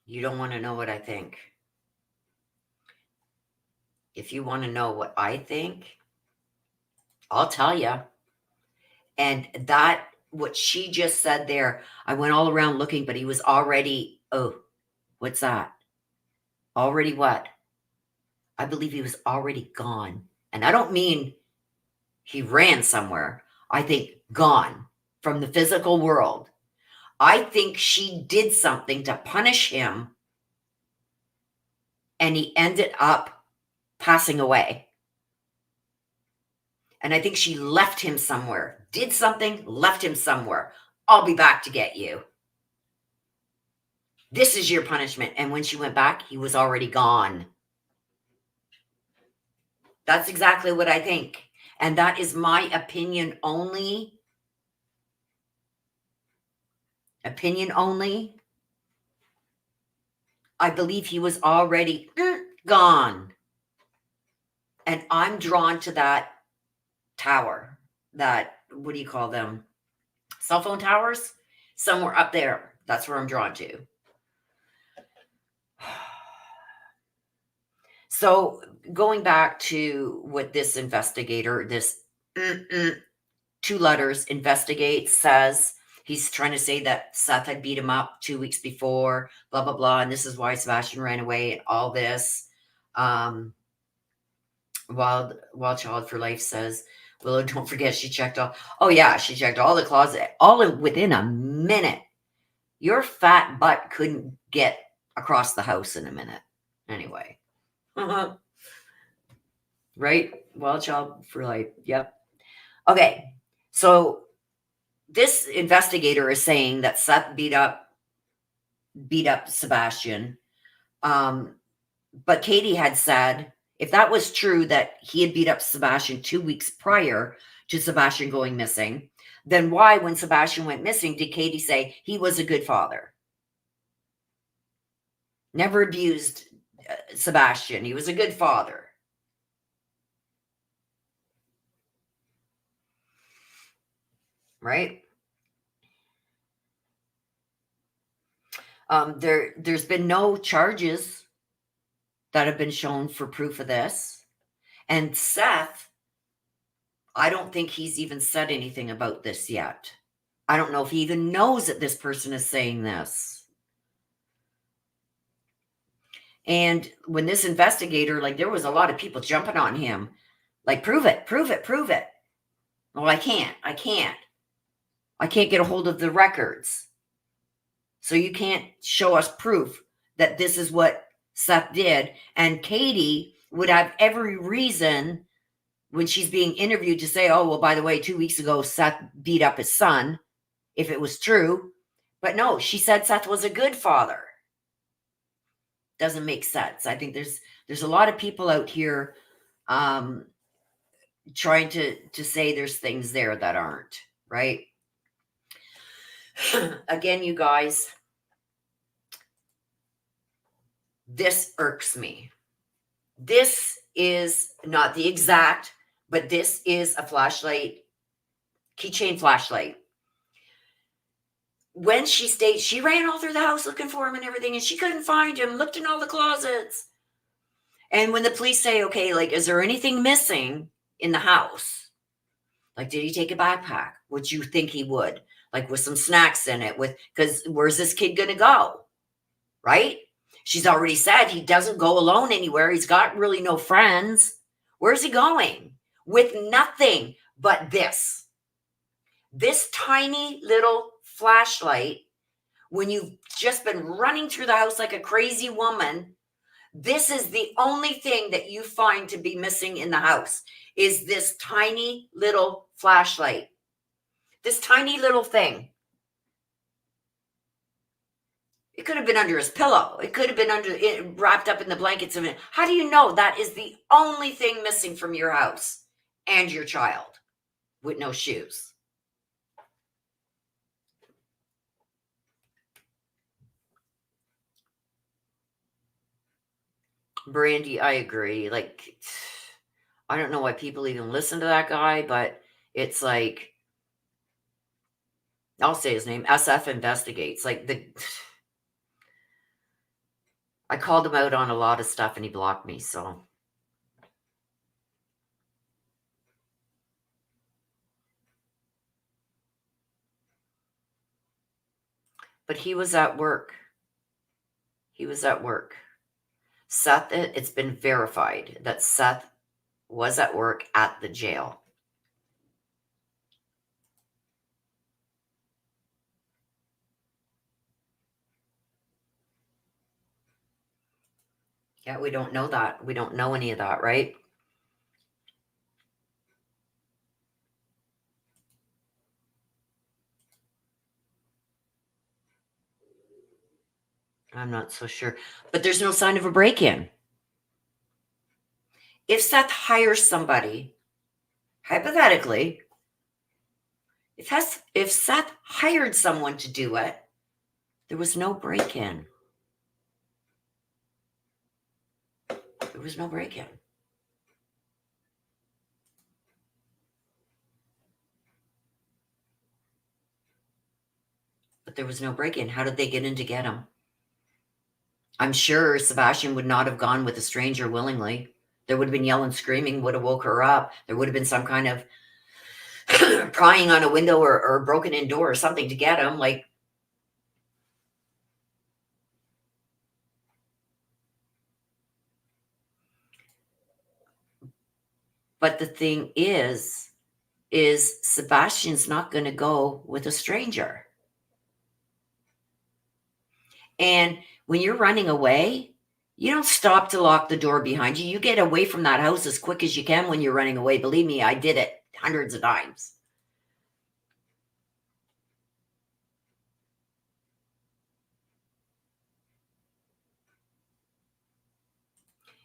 You don't want to know what I think. If you want to know what I think, I'll tell you. And that, what she just said there, I went all around looking, but he was already, oh, what's that? Already what? I believe he was already gone. And I don't mean he ran somewhere. I think gone from the physical world. I think she did something to punish him and he ended up passing away. And I think she left him somewhere, did something, left him somewhere. I'll be back to get you. This is your punishment. And when she went back, he was already gone. That's exactly what I think. And that is my opinion only. Opinion only. I believe he was already gone. And I'm drawn to that tower. That, what do you call them? Cell phone towers? Somewhere up there. That's where I'm drawn to. So going back to what this investigator, this 2 letters, investigate, says, he's trying to say that Seth had beat him up 2 weeks before, blah, blah, blah. And this is why Sebastian ran away and all this. Wild Child for Life says, Willow, don't forget she checked all. Oh yeah, she checked all the closet, within a minute. Your fat butt couldn't get across the house in a minute. Anyway. Right? Wild Child for Life. Yep. Okay. So this investigator is saying that Seth beat up Sebastian. But Katie had said, if that was true, that he had beat up Sebastian 2 weeks prior to Sebastian going missing, then why, when Sebastian went missing, did Katie say he was a good father? Never abused Sebastian. He was a good father. Right? There's been no charges that have been shown for proof of this. And Seth, I don't think he's even said anything about this yet. I don't know if he even knows that this person is saying this. And when this investigator, like, there was a lot of people jumping on him, like, prove it, prove it, prove it. Well, I can't get a hold of the records. So you can't show us proof that this is what Seth did. And Katie would have every reason when she's being interviewed to say, oh, well, by the way, 2 weeks ago, Seth beat up his son, if it was true. But no, she said Seth was a good father. Doesn't make sense. I think there's a lot of people out here trying to say there's things there that aren't, right? Again, you guys, this irks me. This is not the exact, but this is a flashlight, keychain flashlight. When she states she ran all through the house looking for him and everything, and she couldn't find him, looked in all the closets. And when the police say, okay, like, is there anything missing in the house? Like, did he take a backpack? Would you think he would? Like, with some snacks in it, because where's this kid going to go? Right? She's already said he doesn't go alone anywhere. He's got really no friends. Where's he going? With nothing but this. This tiny little flashlight, when you've just been running through the house like a crazy woman, this is the only thing that you find to be missing in the house, is this tiny little flashlight. This tiny little thing. It could have been under his pillow. It could have been wrapped up in the blankets of it. How do you know that is the only thing missing from your house and your child with no shoes? Brandy, I agree. Like, I don't know why people even listen to that guy, but it's like, I'll say his name, SF Investigates. Like, I called him out on a lot of stuff and he blocked me, so. But he was at work. He was at work. Seth, it's been verified that Seth was at work at the jail. Yeah, we don't know that. We don't know any of that, right? I'm not so sure. But there's no sign of a break-in. If Seth hires somebody, hypothetically, if Seth hired someone to do it, there was no break-in. There was no break-in. But there was no break-in. How did they get in to get him? I'm sure Sebastian would not have gone with a stranger willingly. There would have been yelling, screaming, would have woke her up. There would have been some kind of prying on a window or broken in door or something to get him. Like, but the thing is Sebastian's not going to go with a stranger. And when you're running away, you don't stop to lock the door behind you. You get away from that house as quick as you can when you're running away. Believe me, I did it hundreds of times.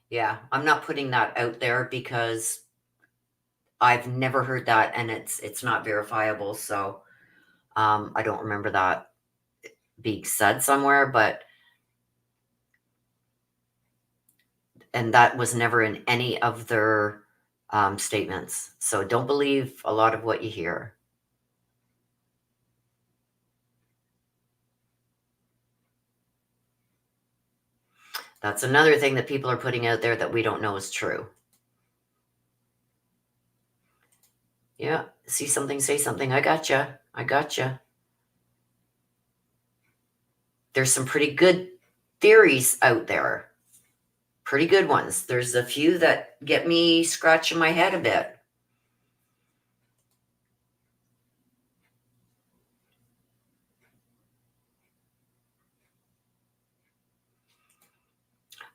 Yeah, I'm not putting that out there because I've never heard that and it's not verifiable. So I don't remember that being said somewhere, and that was never in any of their statements. So don't believe a lot of what you hear. That's another thing that people are putting out there that we don't know is true. Yeah, see something, say something. I gotcha. I gotcha. There's some pretty good theories out there. Pretty good ones. There's a few that get me scratching my head a bit.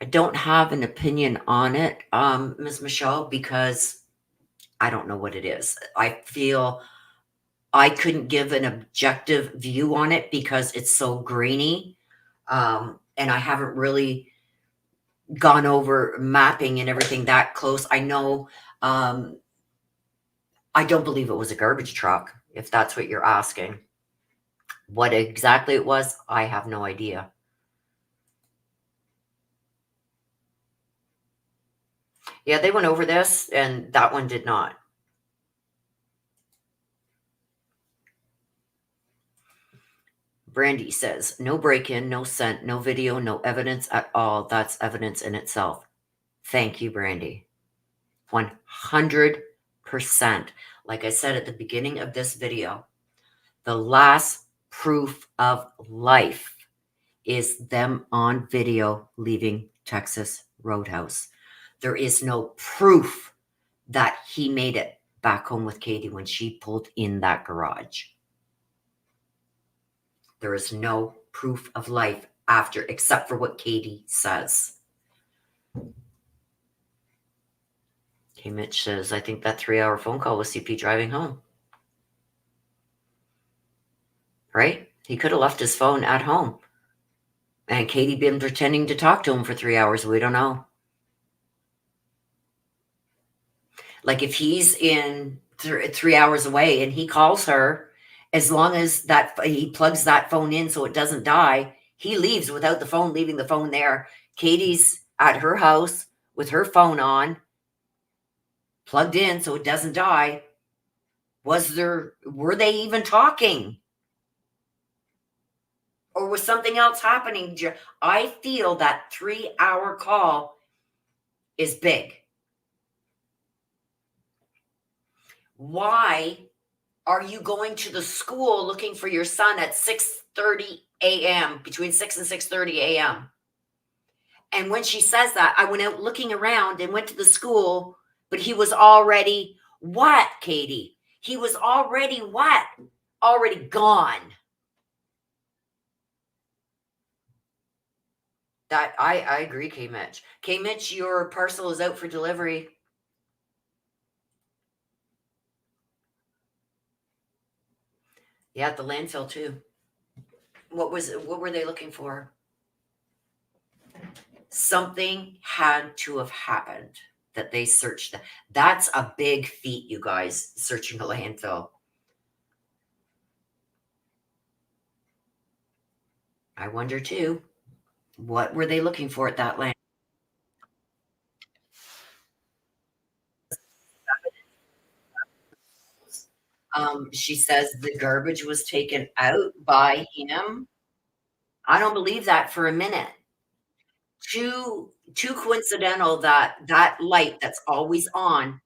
I don't have an opinion on it, Ms. Michelle, because I don't know what it is. I feel I couldn't give an objective view on it because it's so grainy. And I haven't really gone over mapping and everything that close. I know, I don't believe it was a garbage truck, if that's what you're asking. What exactly it was, I have no idea. Yeah, they went over this, and that one did not. Brandy says, no break-in, no scent, no video, no evidence at all. That's evidence in itself. Thank you, Brandy. 100%. Like I said at the beginning of this video, the last proof of life is them on video leaving Texas Roadhouse. There is no proof that he made it back home with Katie when she pulled in that garage. There is no proof of life after, except for what Katie says. Okay, Mitch says, I think that 3-hour phone call was CP driving home. Right? He could have left his phone at home. And Katie been pretending to talk to him for 3 hours. We don't know. Like if he's in 3 hours away and he calls her, as long as that he plugs that phone in so it doesn't die, he leaves without the phone, leaving the phone there. Katie's at her house with her phone on, plugged in so it doesn't die. Were they even talking? Or was something else happening? I feel that 3-hour call is big. Why are you going to the school looking for your son at 6:30 a.m., between 6 and 6:30 a.m.? And when she says that, I went out looking around and went to the school, but he was already what, Katie? He was already what? Already gone. That I agree, K Mitch. K Mitch, your parcel is out for delivery. Yeah, at the landfill too. What were they looking for? Something had to have happened that they searched. That's a big feat, you guys, searching a landfill. I wonder too, what were they looking for at that land? She says the garbage was taken out by him. I don't believe that for a minute. Too coincidental that that light that's always on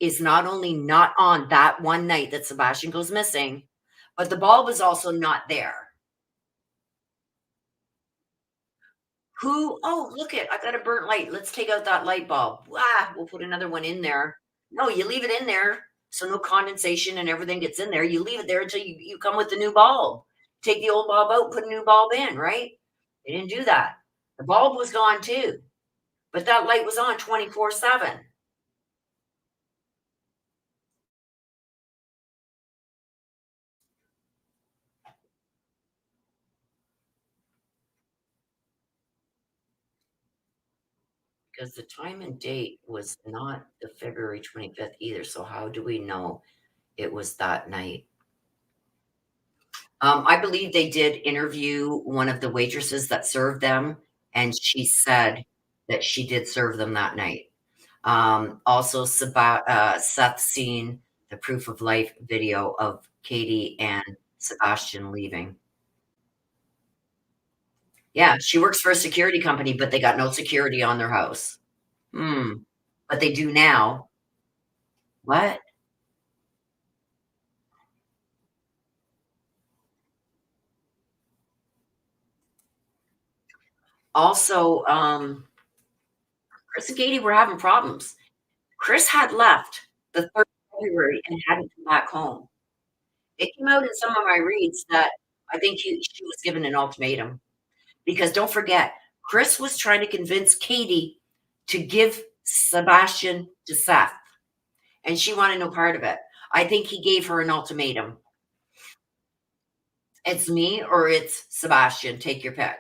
is not only not on that one night that Sebastian goes missing, but the bulb is also not there. Oh, look it, I got a burnt light. Let's take out that light bulb. We'll put another one in there. No, you leave it in there so no condensation and everything gets in there. You leave it there until you come with the new bulb. Take the old bulb out, put a new bulb in, right? They didn't do that. The bulb was gone too, but that light was on 24/7. Because the time and date was not the February 25th either. So how do we know it was that night? I believe they did interview one of the waitresses that served them, and she said that she did serve them that night. Also, Seth seen the proof of life video of Katie and Sebastian leaving. Yeah, she works for a security company, but they got no security on their house. Hmm. But they do now. What? Also, Chris and Katie were having problems. Chris had left the 3rd of February and hadn't come back home. It came out in some of my reads that I think she was given an ultimatum because don't forget, Chris was trying to convince Katie to give Sebastian to Seth, and she wanted no part of it. I think he gave her an ultimatum. It's me or it's Sebastian. Take your pick.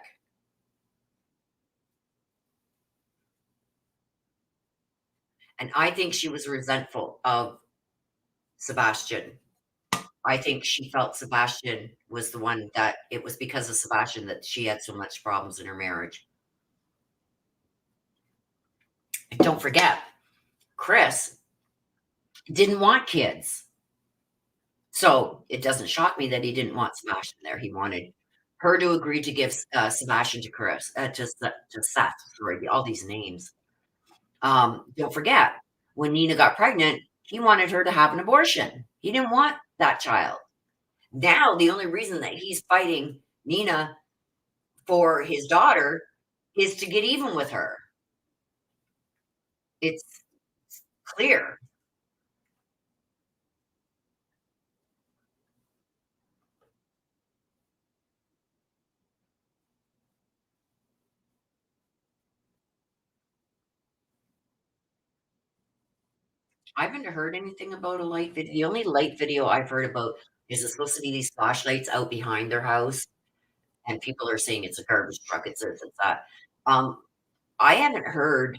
And I think she was resentful of Sebastian. I think she felt Sebastian was the one that it was because of Sebastian that she had so much problems in her marriage. And don't forget, Chris didn't want kids. So it doesn't shock me that he didn't want Sebastian there. He wanted her to agree to give Sebastian to Chris, to Seth. Sorry, all these names. Don't forget, when Nina got pregnant, he wanted her to have an abortion. He didn't want that child. Now, the only reason that he's fighting Nina for his daughter is to get even with her. It's clear. I haven't heard anything about a light video. The only light video I've heard about is it's supposed to be these flashlights out behind their house, and people are saying it's a garbage truck. It's this, it's that. Um, I haven't heard.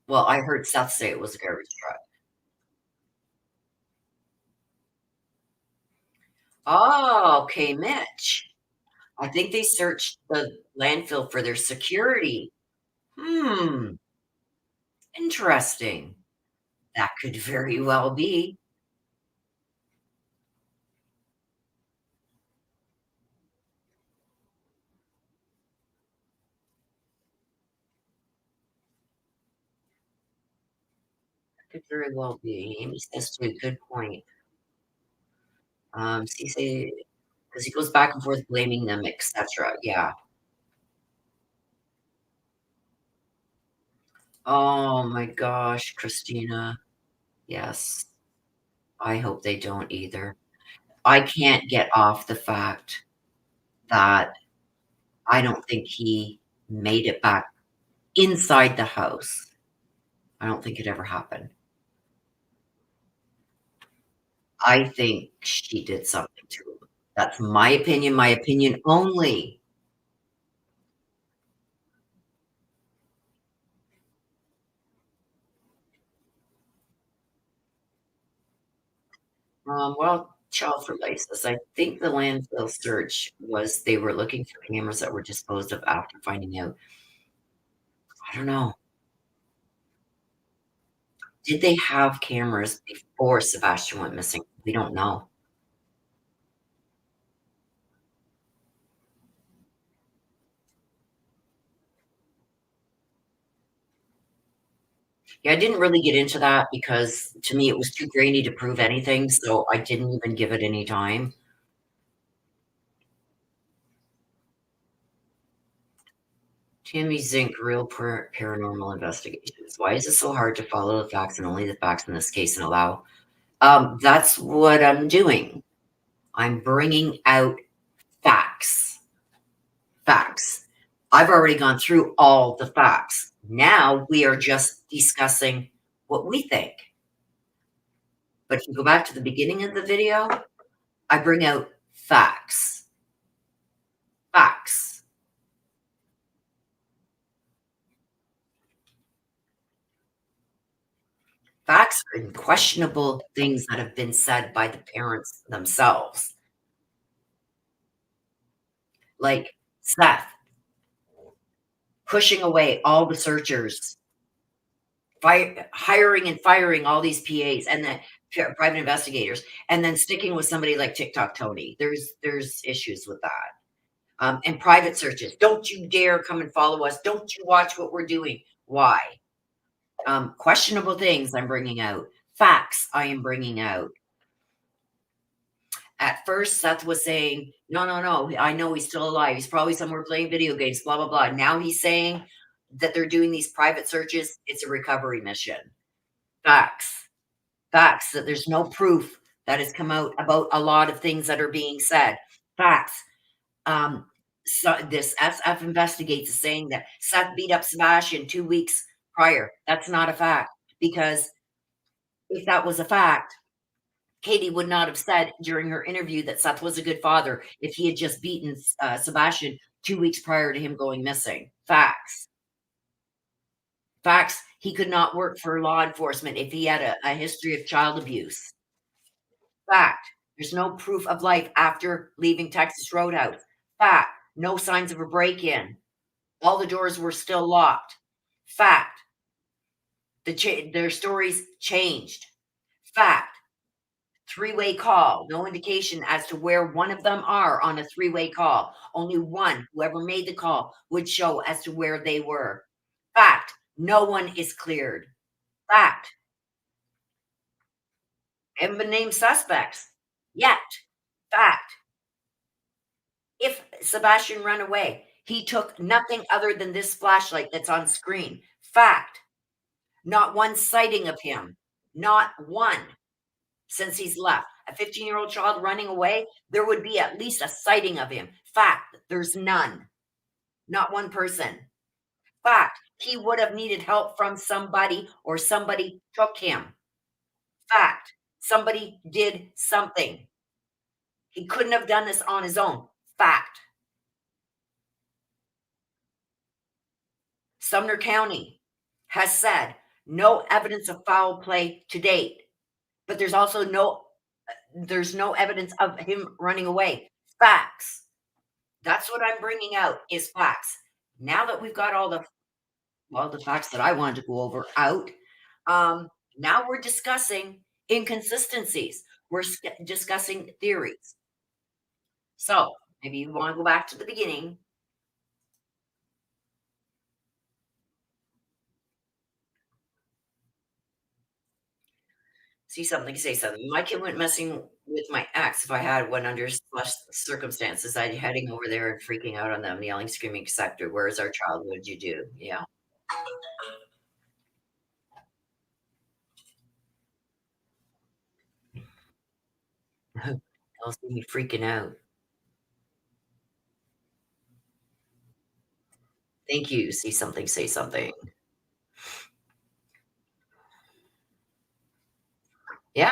Well, I heard Seth say it was a garbage truck. Oh, okay, Mitch. I think they searched the landfill for their security. Hmm, interesting. That could very well be. Could very well be. Amy says too, good point. She say because he goes back and forth blaming them, etc. Yeah. Oh my gosh, Christina. Yes. I hope they don't either. I can't get off the fact that I don't think he made it back inside the house. I don't think it ever happened. I think she did something to him. That's my opinion only. Well, child for license. I think the landfill search was they were looking for cameras that were disposed of after finding out. I don't know. Did they have cameras before Sebastian went missing? We don't know. Yeah, I didn't really get into that because to me it was too grainy to prove anything, so I didn't even give it any time. Tammy Zink, real paranormal investigations. Why is it so hard to follow the facts and only the facts in this case and allow? That's what I'm doing. I'm bringing out facts. Facts. I've already gone through all the facts. Now we are just discussing what we think. But if you go back to the beginning of the video, I bring out facts. Facts. Facts are questionable things that have been said by the parents themselves. Like Seth pushing away all the searchers, hiring and firing all these PAs and the private investigators, and then sticking with somebody like TikTok Tony. There's issues with that. And private searches. Don't you dare come and follow us. Don't you watch what we're doing. Why? Questionable things I'm bringing out. Facts I am bringing out. At first, Seth was saying, no, no, no, I know he's still alive. He's probably somewhere playing video games, blah, blah, blah. Now he's saying that they're doing these private searches. It's a recovery mission. Facts. Facts that there's no proof that has come out about a lot of things that are being said. Facts. So this SF Investigates is saying that Seth beat up Sebastian 2 weeks prior. That's not a fact, because if that was a fact, Katie would not have said during her interview that Seth was a good father if he had just beaten Sebastian 2 weeks prior to him going missing. Facts. Facts. He could not work for law enforcement if he had a history of child abuse. Fact. There's no proof of life after leaving Texas Roadhouse. Fact. No signs of a break-in. All the doors were still locked. Fact. Their stories changed. Fact. Three-way call. No indication as to where one of them are on a three-way call. Only one, whoever made the call, would show as to where they were. Fact. No one is cleared. Fact. Haven't been named suspects yet. Fact. If Sebastian ran away, he took nothing other than this flashlight that's on screen. Fact. Not one sighting of him. Not one. Since he's left. A 15-year-old child running away, there would be at least a sighting of him. Fact. There's none. Not one person. Fact. He would have needed help from somebody, or somebody took him. Fact. Somebody did something. He couldn't have done this on his own. Fact. Sumner County has said no evidence of foul play to date, but there's also no evidence of him running away. Facts. That's what I'm bringing out, is facts. Now that we've got all the facts that I wanted to go over out, now we're discussing inconsistencies. We're discussing theories. So maybe you want to go back to the beginning. See something, say something. My kid went messing with my ex. If I had one under such circumstances, I'd heading over there and freaking out on them, yelling, screaming, Sector, where's our child? What did you do? Yeah. They'll see me freaking out. Thank you. See something, say something. Yeah.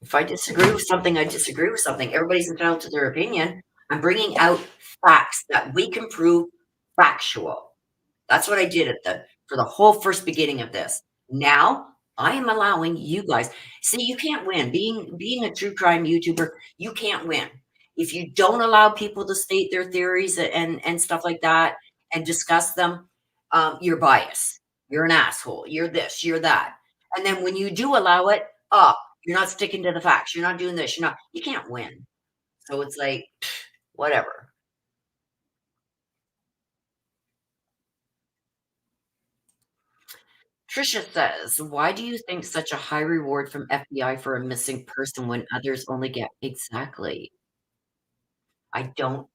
If I disagree with something, I disagree with something. Everybody's entitled to their opinion. I'm bringing out facts that we can prove factual. That's what I did for the whole first beginning of this. Now I am allowing you guys. See, you can't win. Being a true crime YouTuber, you can't win. If you don't allow people to state their theories and stuff like that and discuss them, you're biased. You're an asshole. You're this, you're that. And then when you do allow it, oh, you're not sticking to the facts. You're not doing this. You can't win. So it's like, whatever. Trisha says, why do you think such a high reward from FBI for a missing person when others only get exactly? I don't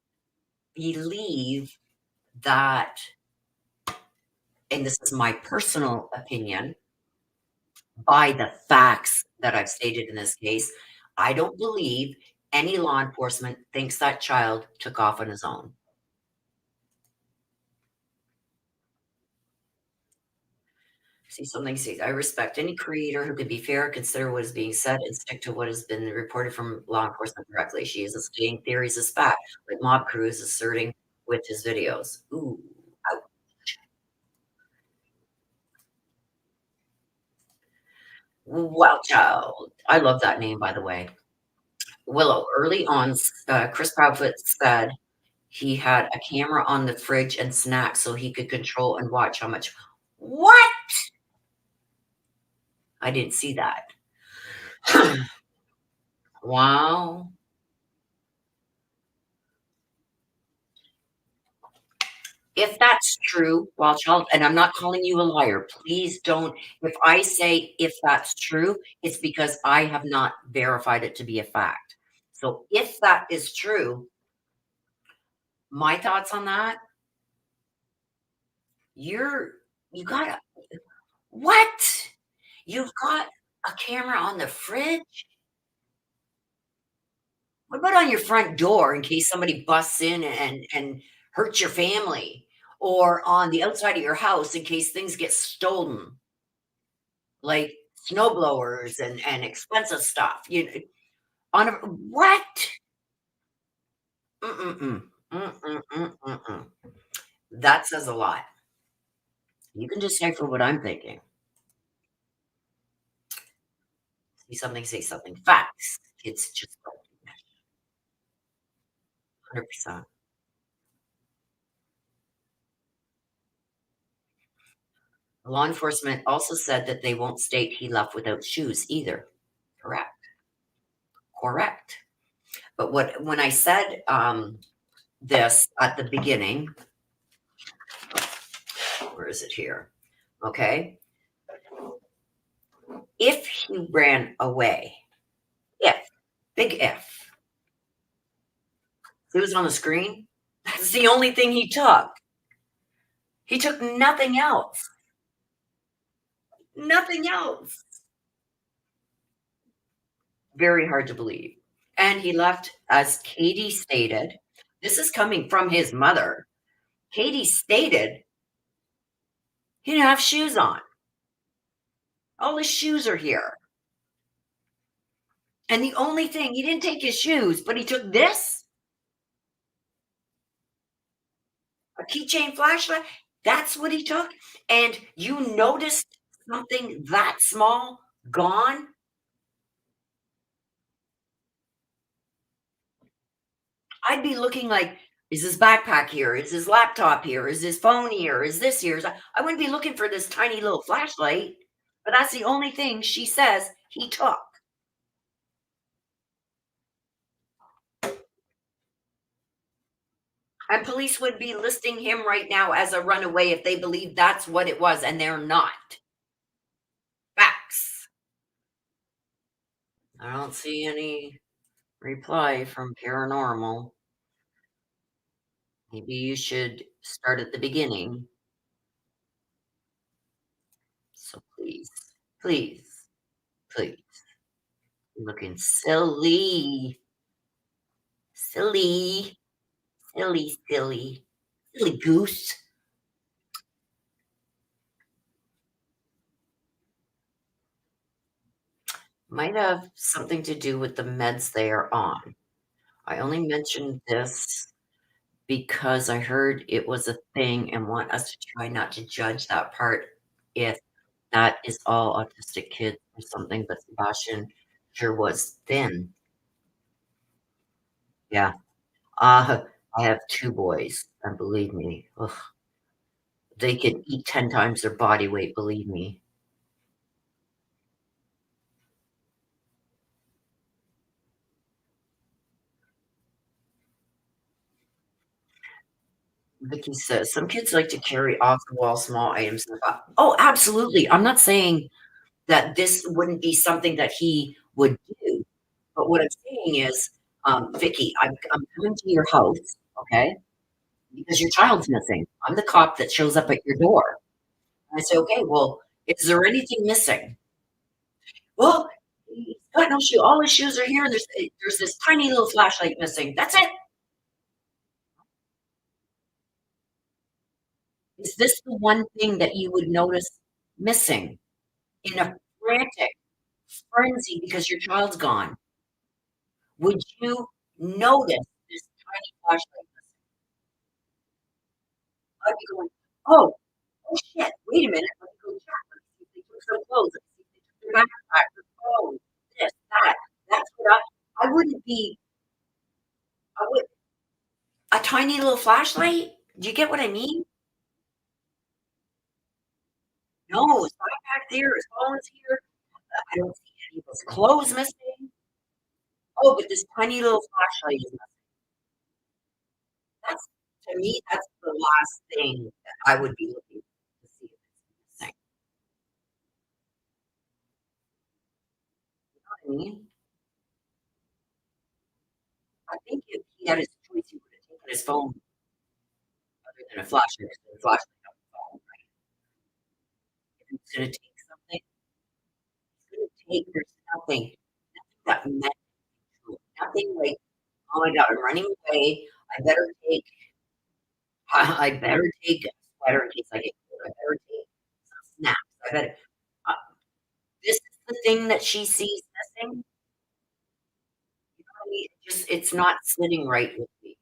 believe that, and this is my personal opinion, by the facts that I've stated in this case, I don't believe any law enforcement thinks that child took off on his own. See something, see, I respect any creator who can be fair, consider what is being said, and stick to what has been reported from law enforcement correctly. She isn't stating theories as fact, like Mob Crew is asserting with his videos. Ooh, ouch. Wow, child. I love that name, by the way. Willow, early on, Chris Proudfoot said he had a camera on the fridge and snacks so he could control and watch how much. What? I didn't see that. Wow. If that's true, while child, and I'm not calling you a liar, please don't. If I say if that's true, it's because I have not verified it to be a fact. So if that is true, my thoughts on that, you're you got what? You've got a camera on the fridge? What about on your front door in case somebody busts in and hurts your family? Or on the outside of your house in case things get stolen, like snow blowers and expensive stuff. On a what? Mm-mm-mm. Mm-mm-mm-mm-mm. That says a lot. You can decipher what I'm thinking. See something, say something. Facts. Kids just don't do that. 100%. Law enforcement also said that they won't state he left without shoes either. Correct. Correct. But when I said this at the beginning, where is it here? Okay. If he ran away, if, big if, it was on the screen, that's the only thing he took. He took nothing else. Nothing else. Very hard to believe. And he left, as Katie stated, this is coming from his mother. Katie stated he didn't have shoes on. All his shoes are here. And the only thing, he didn't take his shoes, but he took this, a keychain flashlight. That's what he took. And you noticed something that small gone? I'd be looking like, is his backpack here? Is his laptop here? Is his phone here? Is this here? I wouldn't be looking for this tiny little flashlight, but that's the only thing she says he took. And police would be listing him right now as a runaway if they believe that's what it was, and they're not. Facts. I don't see any reply from paranormal. Maybe you should start at the beginning. So please, please, please. You're looking silly, silly, silly, silly, silly goose. Might have something to do with the meds they are on. I only mentioned this because I heard it was a thing and want us to try not to judge that part if that is all autistic kids or something, but Sebastian sure was thin. Yeah. I have 2 boys, and believe me, ugh, they could eat 10 times their body weight, believe me. Vicky says, "Some kids like to carry off the wall small items in the box." Oh, absolutely. I'm not saying that this wouldn't be something that he would do, but what I'm saying is, Vicky, I'm coming to your house, okay, because your child's missing. I'm the cop that shows up at your door. And I say, "Okay, well, is there anything missing?" "Well, he's got no shoe. All his shoes are here, and there's this tiny little flashlight missing. That's it." Is this the one thing that you would notice missing in a frantic frenzy because your child's gone? Would you notice this tiny flashlight missing? I'd be going, "Oh, oh shit, wait a minute, let me go check. Let me see if they took some clothes. Let me see if they took their backpack, their phone, this, that." That's what I wouldn't be I would a tiny little flashlight? Do you get what I mean? No, his backpack's here, his phone's here. I don't see any of his clothes missing. Oh, but this tiny little flashlight is missing. That's To me, that's the last thing that I would be looking to see if it's missing. You know what I mean? I think if he had his choice, he would have taken his phone other than a flashlight, 'cause the flashlight on the phone, right? If he was gonna take something, he's gonna take there's nothing that meant to him. Nothing like, "Oh my god, I'm running away. I better take I better take a sweater in case I get cold. I better take some snacks. I better" uh, this is the thing that she sees missing. You know what I mean? It's not sitting right with me.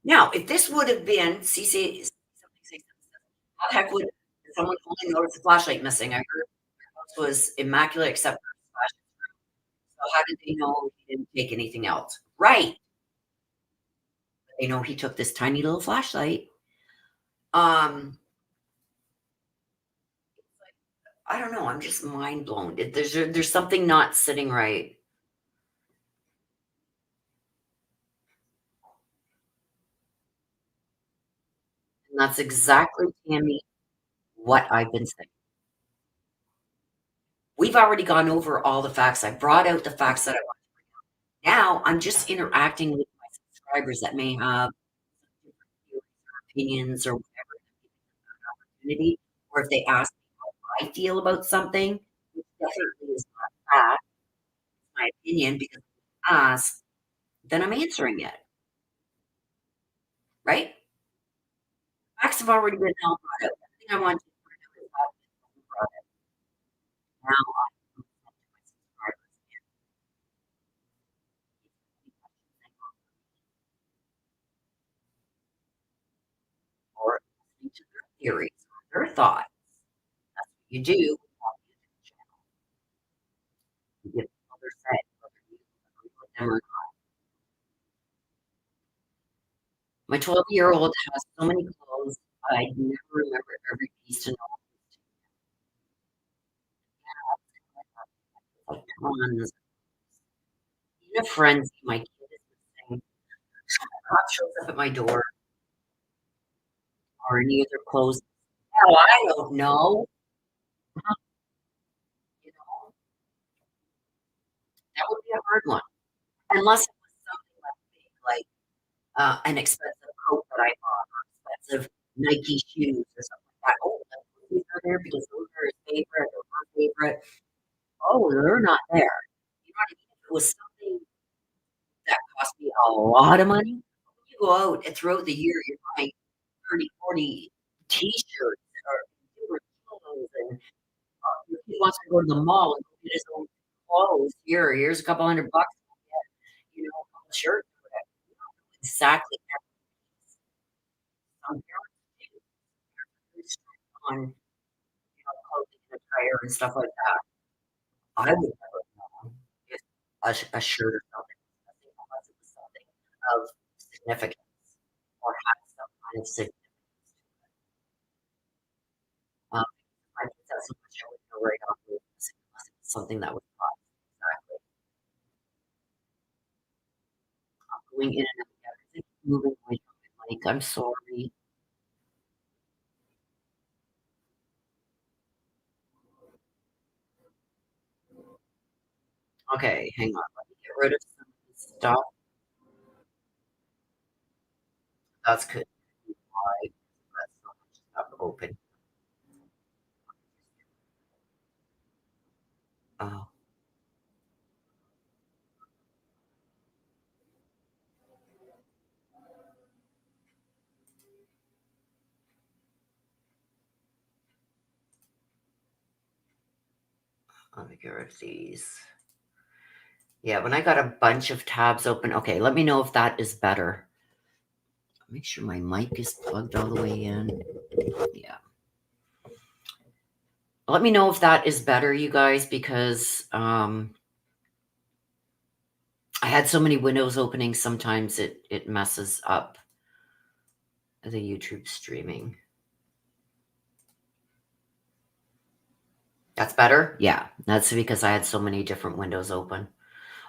Now, if this would have been CC something say how the heck would someone only notice a flashlight missing? I heard her house was immaculate except for the flashlight. So how did they know he didn't take anything else? Right. They know he took this tiny little flashlight. Um, I don't know. I'm just mind blown. There's something not sitting right. And that's exactly, Tammy, what I've been saying. We've already gone over all the facts. I brought out the facts that I want. Now I'm just interacting with my subscribers that may have different theories or opinions or whatever, opportunity, or if they ask me how I feel about something, which definitely is not fact, it's my opinion because if I ask, then I'm answering it, right? Facts have already been all brought out. Everything I want to bring out is all brought out. Now I'm listening to my subscribers and or listening to their theories or their thoughts. That's what you do on the YouTube channel. You give people their say, whether you agree with them or not. My 12-year-old has so many clothes, I never remember every piece to know like tons. In a frenzy, my kid is missing. Cop shows up at my door or any of their clothes. Hell, I don't know. You know, that would be a hard one. Unless it was something like big, like an expensive coat that I bought or expensive Nike shoes or something like that. Oh, these are there because those are his favorite or her favorite. Oh, they're not there. You know what I mean? If it was something that cost me a lot of money, when you go out and throughout the year, you're buying 30, 40 T-shirts or different clothes, and your kid wants to go to the mall and go get his own clothes. Here's a couple $100, you know, a couple shirts or whatever. You don't know exactly every piece. Some parents do. Parents are very strict on, clothing and attire and stuff like that. I would never know if a shirt or something was missing unless it was something of significance or had some kind of significance to it. If my kids have so much, I would know right off it was missing unless it was something that was obvious. Exactly. Going in and out, yeah, 'cause they keep moving away from my mic. I'm sorry. Okay, hang on. Let me get rid of some of this stuff. That's could be why that's so much stuff open. Oh, let me get rid of these. Yeah, when I got a bunch of tabs open. Okay, let me know if that is better. Make sure my mic is plugged all the way in. Yeah. Let me know if that is better, you guys, because I had so many windows opening, sometimes it messes up the YouTube streaming. That's better? Yeah, that's because I had so many different windows open.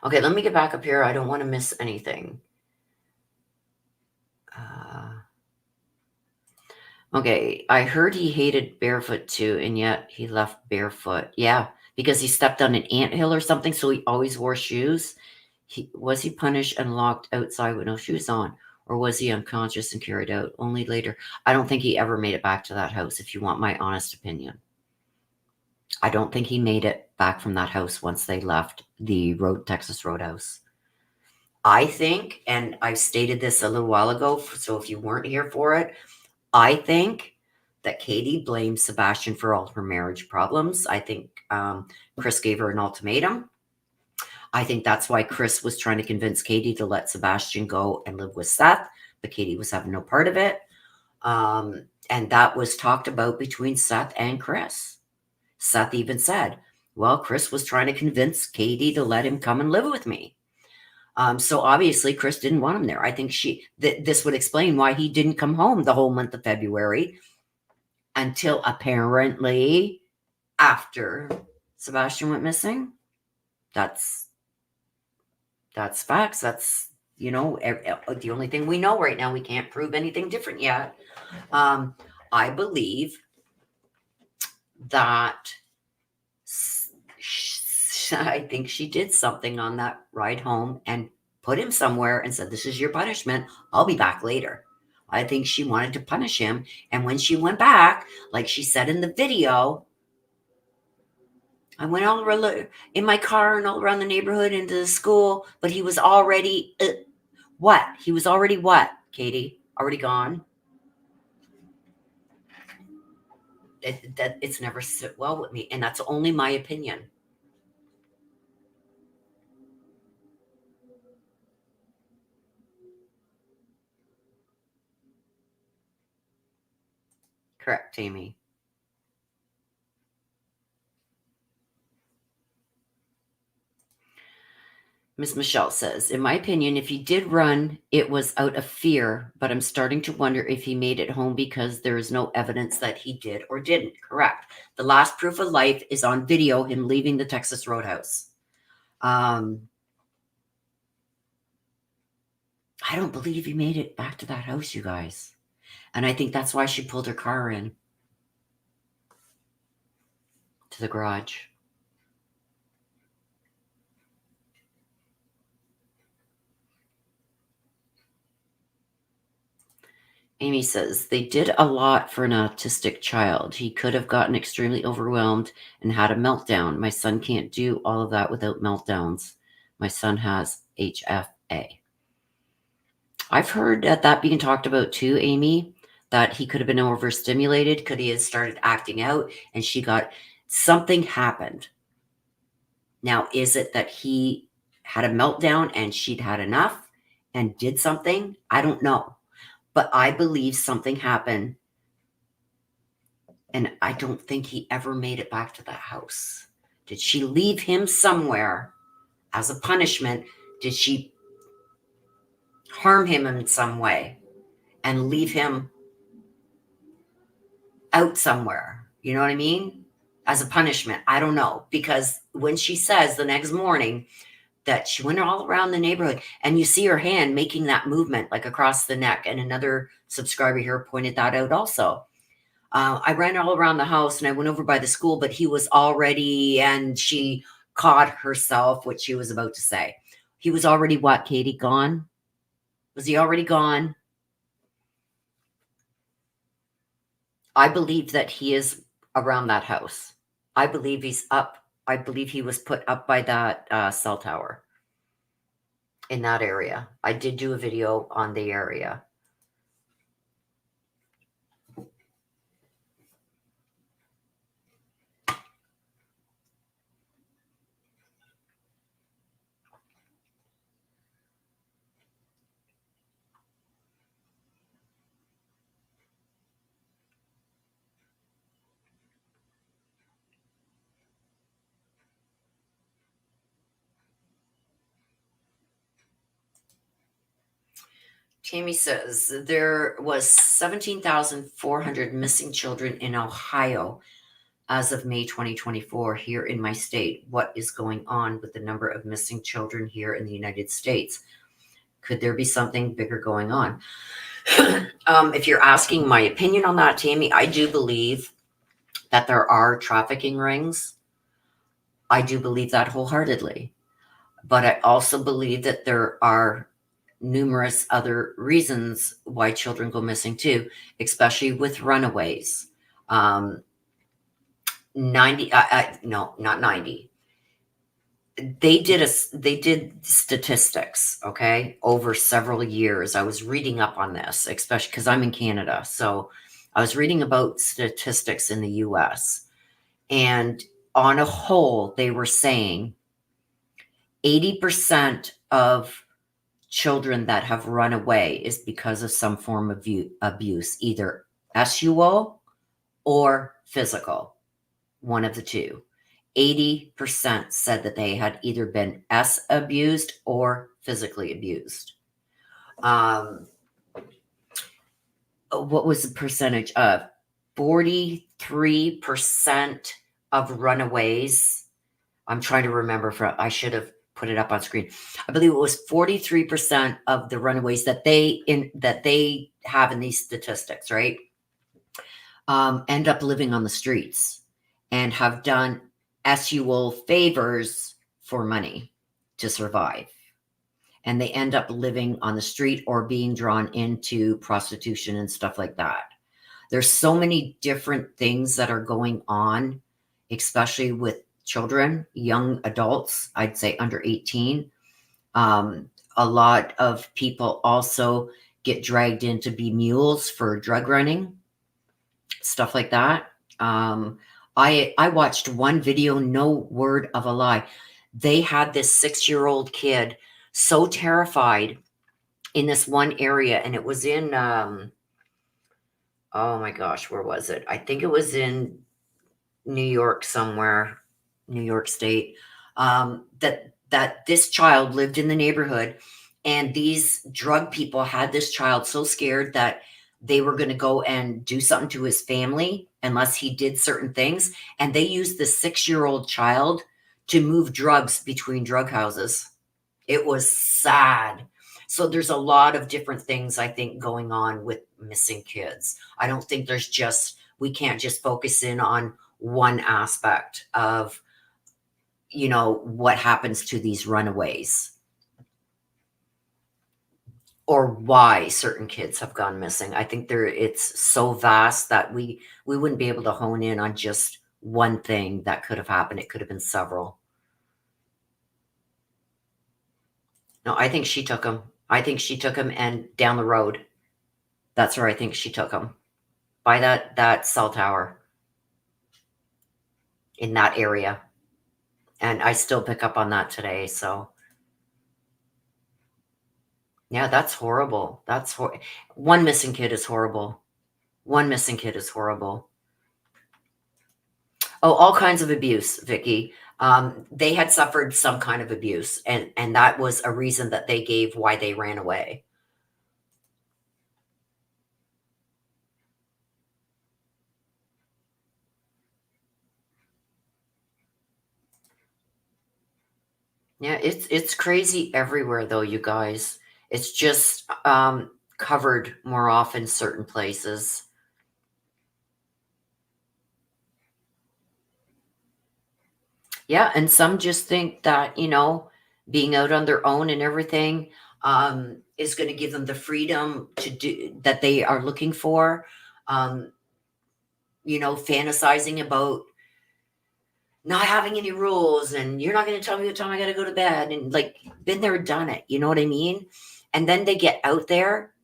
Okay, let me get back up here. I don't want to miss anything. Okay, I heard he hated barefoot too, and yet he left barefoot. Yeah, because he stepped on an anthill or something, so he always wore shoes. Was he punished and locked outside with no shoes on, or was he unconscious and carried out? Only later. I don't think he ever made it back to that house, if you want my honest opinion. I don't think he made it back from that house once they left the Texas Roadhouse. I think, and I stated this a little while ago, so if you weren't here for it, I think that Katie blames Sebastian for all her marriage problems. I think Chris gave her an ultimatum. I think that's why Chris was trying to convince Katie to let Sebastian go and live with Seth, but Katie was having no part of it. And that was talked about between Seth and Chris. Seth even said, well, Chris was trying to convince Katie to let him come and live with me. So obviously Chris didn't want him there. I think this would explain why he didn't come home the whole month of February until apparently after Sebastian went missing. That's facts. That's, the only thing we know right now. We can't prove anything different yet. I believe that I think she did something on that ride home and put him somewhere and said, this is your punishment. I'll be back later. I think she wanted to punish him. And when she went back, like she said in the video, I went all around in my car and all around the neighborhood into the school, but he was already, what? He was already what, Katie? Already gone? It's never sit well with me. And that's only my opinion. Correct, Amy. Miss Michelle says, in my opinion, if he did run, it was out of fear, but I'm starting to wonder if he made it home because there is no evidence that he did or didn't. Correct. The last proof of life is on video, him leaving the Texas Roadhouse. I don't believe he made it back to that house, you guys. And I think that's why she pulled her car in to the garage. Amy says, they did a lot for an autistic child. He could have gotten extremely overwhelmed and had a meltdown. My son can't do all of that without meltdowns. My son has HFA. I've heard that being talked about too, Amy, that he could have been overstimulated, could he have started acting out, and something happened. Now, is it that he had a meltdown and she'd had enough and did something? I don't know. But I believe something happened, and I don't think he ever made it back to that house. Did she leave him somewhere as a punishment? Did she harm him in some way and leave him out somewhere? You know what I mean? As a punishment. I don't know. Because when she says the next morning that she went all around the neighborhood and you see her hand making that movement like across the neck, and another subscriber here pointed that out also. I ran all around the house and I went over by the school, but he was already, and she caught herself what she was about to say. He was already what, Katie? Gone? Was he already gone? I believe that he is around that house. I believe he's up. I believe he was put up by that cell tower in that area. I did do a video on the area. Tammy says there was 17,400 missing children in Ohio. as of May 2024 here in my state. What is going on with the number of missing children here in the United States? Could there be something bigger going on? If you're asking my opinion on that, Tammy, I do believe that there are trafficking rings. I do believe that wholeheartedly. But I also believe that there are numerous other reasons why children go missing too, especially with runaways. 90, no, not 90. They did statistics, okay, over several years. I was reading up on this, especially because I'm in Canada. So I was reading about statistics in the US. And on a whole, they were saying 80% of children that have run away is because of some form of abuse, either SUO or physical, one of the two. 80% said that they had either been abused or physically abused. What was the percentage of? 43% of runaways. I'm trying to remember I should have put it up on screen. I believe it was 43% of the runaways that they have in these statistics, right? End up living on the streets and have done SUO favors for money to survive. And they end up living on the street or being drawn into prostitution and stuff like that. There's so many different things that are going on, especially with children, young adults, I'd say under 18. A lot of people also get dragged in to be mules for drug running, stuff like that. I watched one video, no word of a lie. They had this 6-year-old kid so terrified in this one area, and it was in, oh my gosh, where was it? I think it was in New York somewhere, New York State, that this child lived in the neighborhood, and these drug people had this child so scared that they were going to go and do something to his family unless he did certain things. And they used the 6-year-old child to move drugs between drug houses. It was sad. So there's a lot of different things, I think, going on with missing kids. I don't think we can't just focus in on one aspect of, what happens to these runaways or why certain kids have gone missing. I think it's so vast that we wouldn't be able to hone in on just one thing that could have happened. It could have been several. No, I think she took him. I think she took him and down the road. That's where I think she took him. By that cell tower in that area. And I still pick up on that today. So yeah, that's horrible. One missing kid is horrible. One missing kid is horrible. Oh, all kinds of abuse, Vicky. They had suffered some kind of abuse, and that was a reason that they gave why they ran away. Yeah, it's crazy everywhere though, you guys. It's just covered more often certain places. Yeah, and some just think that, being out on their own and everything is going to give them the freedom to do that they are looking for. Fantasizing about not having any rules, and you're not going to tell me what time I got to go to bed, and like been there, done it. You know what I mean? And then they get out there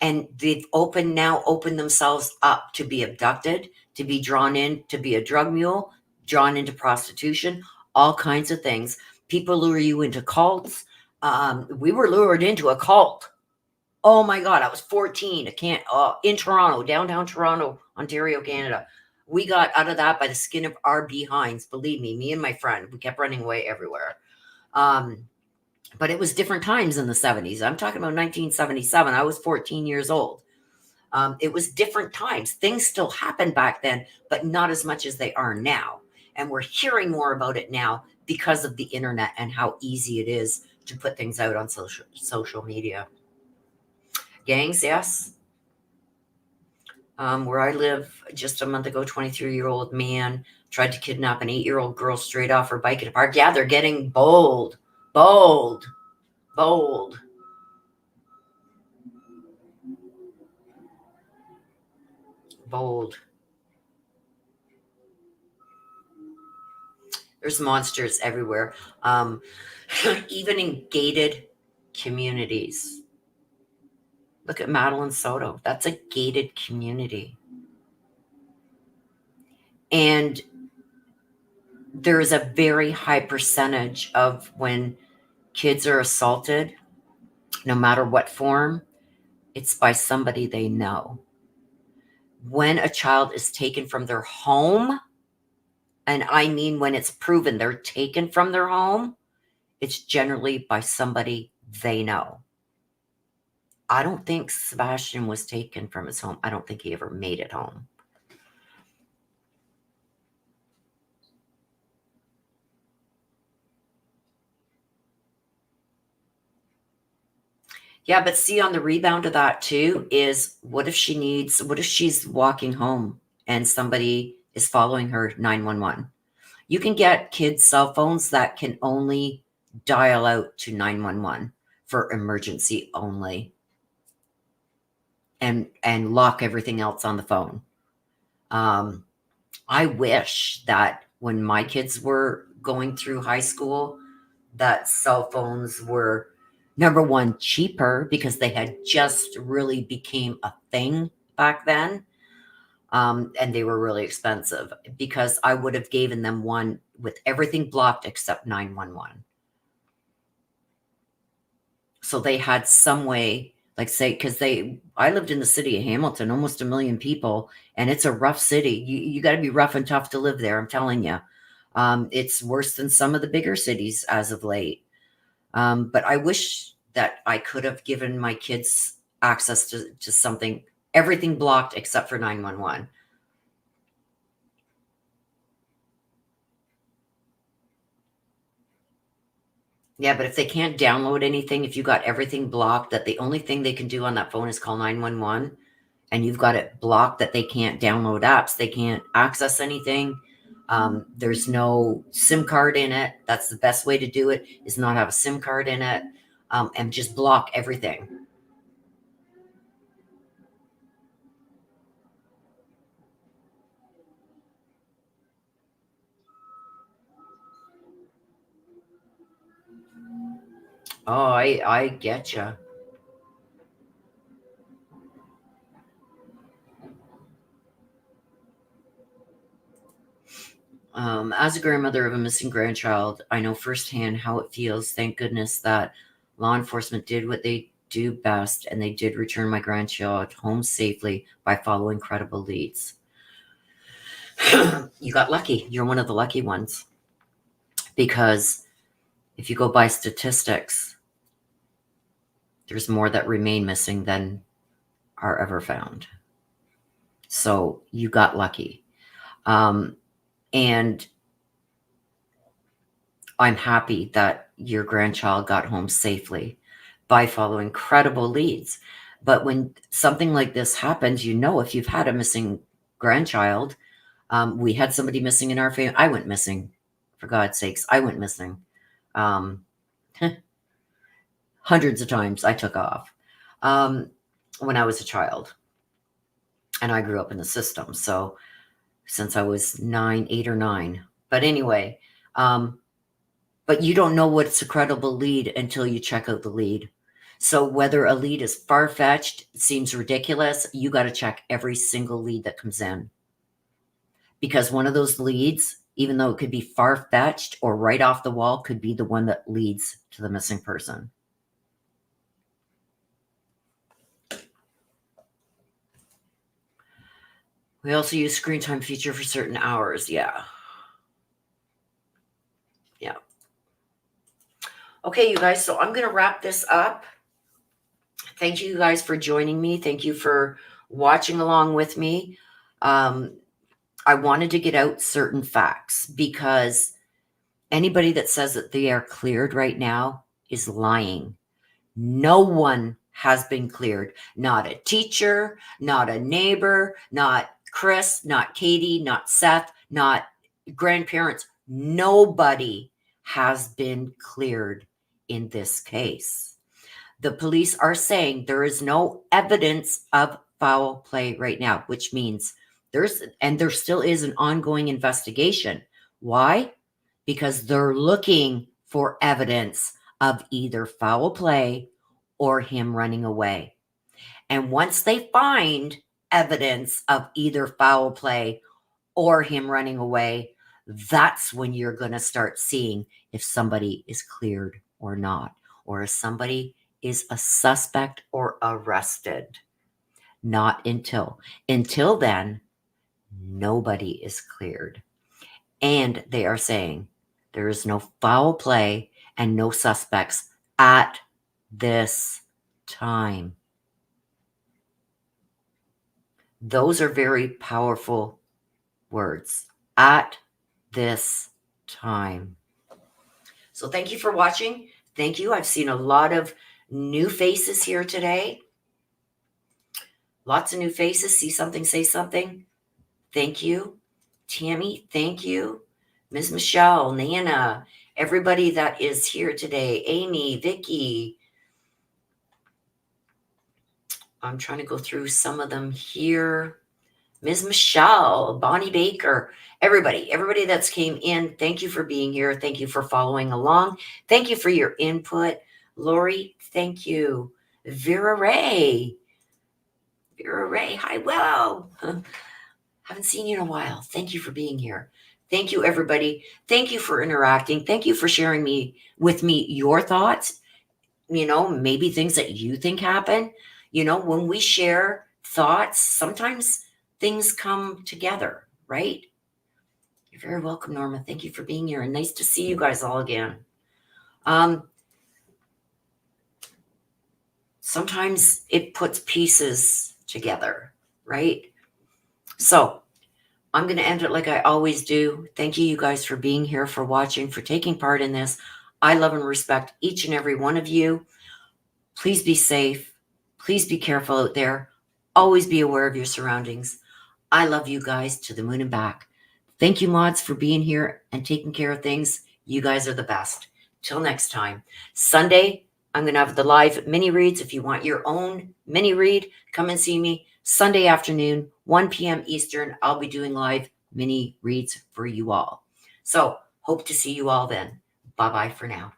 and they've opened themselves up to be abducted, to be drawn in, to be a drug mule, drawn into prostitution, all kinds of things. People lure you into cults. We were lured into a cult. Oh my God, I was 14. In Toronto, downtown Toronto, Ontario, Canada. We got out of that by the skin of our behinds. Believe me and my friend, we kept running away everywhere. But it was different times in the 70s. I'm talking about 1977. I was 14 years old. It was different times. Things still happened back then, but not as much as they are now. And we're hearing more about it now because of the internet and how easy it is to put things out on social media. Gangs, yes. Where I live, just a month ago, 23-year-old man tried to kidnap an 8-year-old girl straight off her bike at a park. Yeah, they're getting bold, bold, bold. Bold. There's monsters everywhere. Even in gated communities. Look at Madeline Soto. That's a gated community. And there's a very high percentage of when kids are assaulted, no matter what form, it's by somebody they know. When a child is taken from their home, and I mean when it's proven they're taken from their home, it's generally by somebody they know. I don't think Sebastian was taken from his home. I don't think he ever made it home. Yeah, but see, on the rebound of that too is what if she's walking home and somebody is following her 911? You can get kids' cell phones that can only dial out to 911 for emergency only and lock everything else on the phone. I wish that when my kids were going through high school, that cell phones were, number one, cheaper because they had just really became a thing back then. And they were really expensive because I would have given them one with everything blocked except 911. So they had some way, like say, because I lived in the city of Hamilton, almost 1 million people, and it's a rough city. You got to be rough and tough to live there. I'm telling you. It's worse than some of the bigger cities as of late. But I wish that I could have given my kids access to something, everything blocked except for 911. Yeah, but if they can't download anything, if you got everything blocked, that the only thing they can do on that phone is call 911, and you've got it blocked that they can't download apps, they can't access anything. There's no SIM card in it. That's the best way to do it, is not have a SIM card in it, and just block everything. Oh, I get you. As a grandmother of a missing grandchild, I know firsthand how it feels. Thank goodness that law enforcement did what they do best, and they did return my grandchild home safely by following credible leads. You got lucky. You're one of the lucky ones. Because if you go by statistics, there's more that remain missing than are ever found. So you got lucky. And I'm happy that your grandchild got home safely by following credible leads. But when something like this happens, if you've had a missing grandchild, we had somebody missing in our family. I went missing, for God's sakes. I went missing. Hundreds of times I took off when I was a child. And I grew up in the system. So since I was 8 or 9. But anyway, but you don't know what's a credible lead until you check out the lead. So whether a lead is far-fetched, seems ridiculous, you got to check every single lead that comes in. Because one of those leads, even though it could be far-fetched or right off the wall, could be the one that leads to the missing person. We also use screen time feature for certain hours. Yeah. Yeah. Okay, you guys, so I'm going to wrap this up. Thank you guys for joining me. Thank you for watching along with me, I wanted to get out certain facts because anybody that says that they are cleared right now is lying. No one has been cleared. Not a teacher, not a neighbor, not Chris, not Katie, not Seth, not grandparents. Nobody has been cleared in this case. The police are saying there is no evidence of foul play right now, which means there still is an ongoing investigation. Why? Because they're looking for evidence of either foul play or him running away. And once they find evidence of either foul play or him running away, that's when you're going to start seeing if somebody is cleared or not, or if somebody is a suspect or arrested. Not until then, nobody is cleared. And they are saying there is no foul play and no suspects at this time. Those are very powerful words. At this time. So thank you for watching. Thank you. I've seen a lot of new faces here today. Lots of new faces. See something, say something. Thank you. Tammy, thank you. Ms. Michelle, Nana, everybody that is here today. Amy, Vicky. I'm trying to go through some of them here. Ms. Michelle, Bonnie Baker, everybody that's came in. Thank you for being here. Thank you for following along. Thank you for your input. Lori, thank you. Vera Ray, hi, Willow. Haven't seen you in a while. Thank you for being here. Thank you, everybody. Thank you for interacting. Thank you for sharing with me your thoughts. Maybe things that you think happen. When we share thoughts, sometimes things come together, right? You're very welcome, Norma. Thank you for being here, and nice to see you guys all again. Sometimes it puts pieces together, right? So I'm going to end it like I always do. Thank you guys for being here, for watching, for taking part in this. I love and respect each and every one of you. Please be safe. Please be careful out there. Always be aware of your surroundings. I love you guys to the moon and back. Thank you, mods, for being here and taking care of things. You guys are the best. Till next time. Sunday, I'm going to have the live mini reads. If you want your own mini read, come and see me. Sunday afternoon, 1 p.m. Eastern, I'll be doing live mini reads for you all. So, hope to see you all then. Bye-bye for now.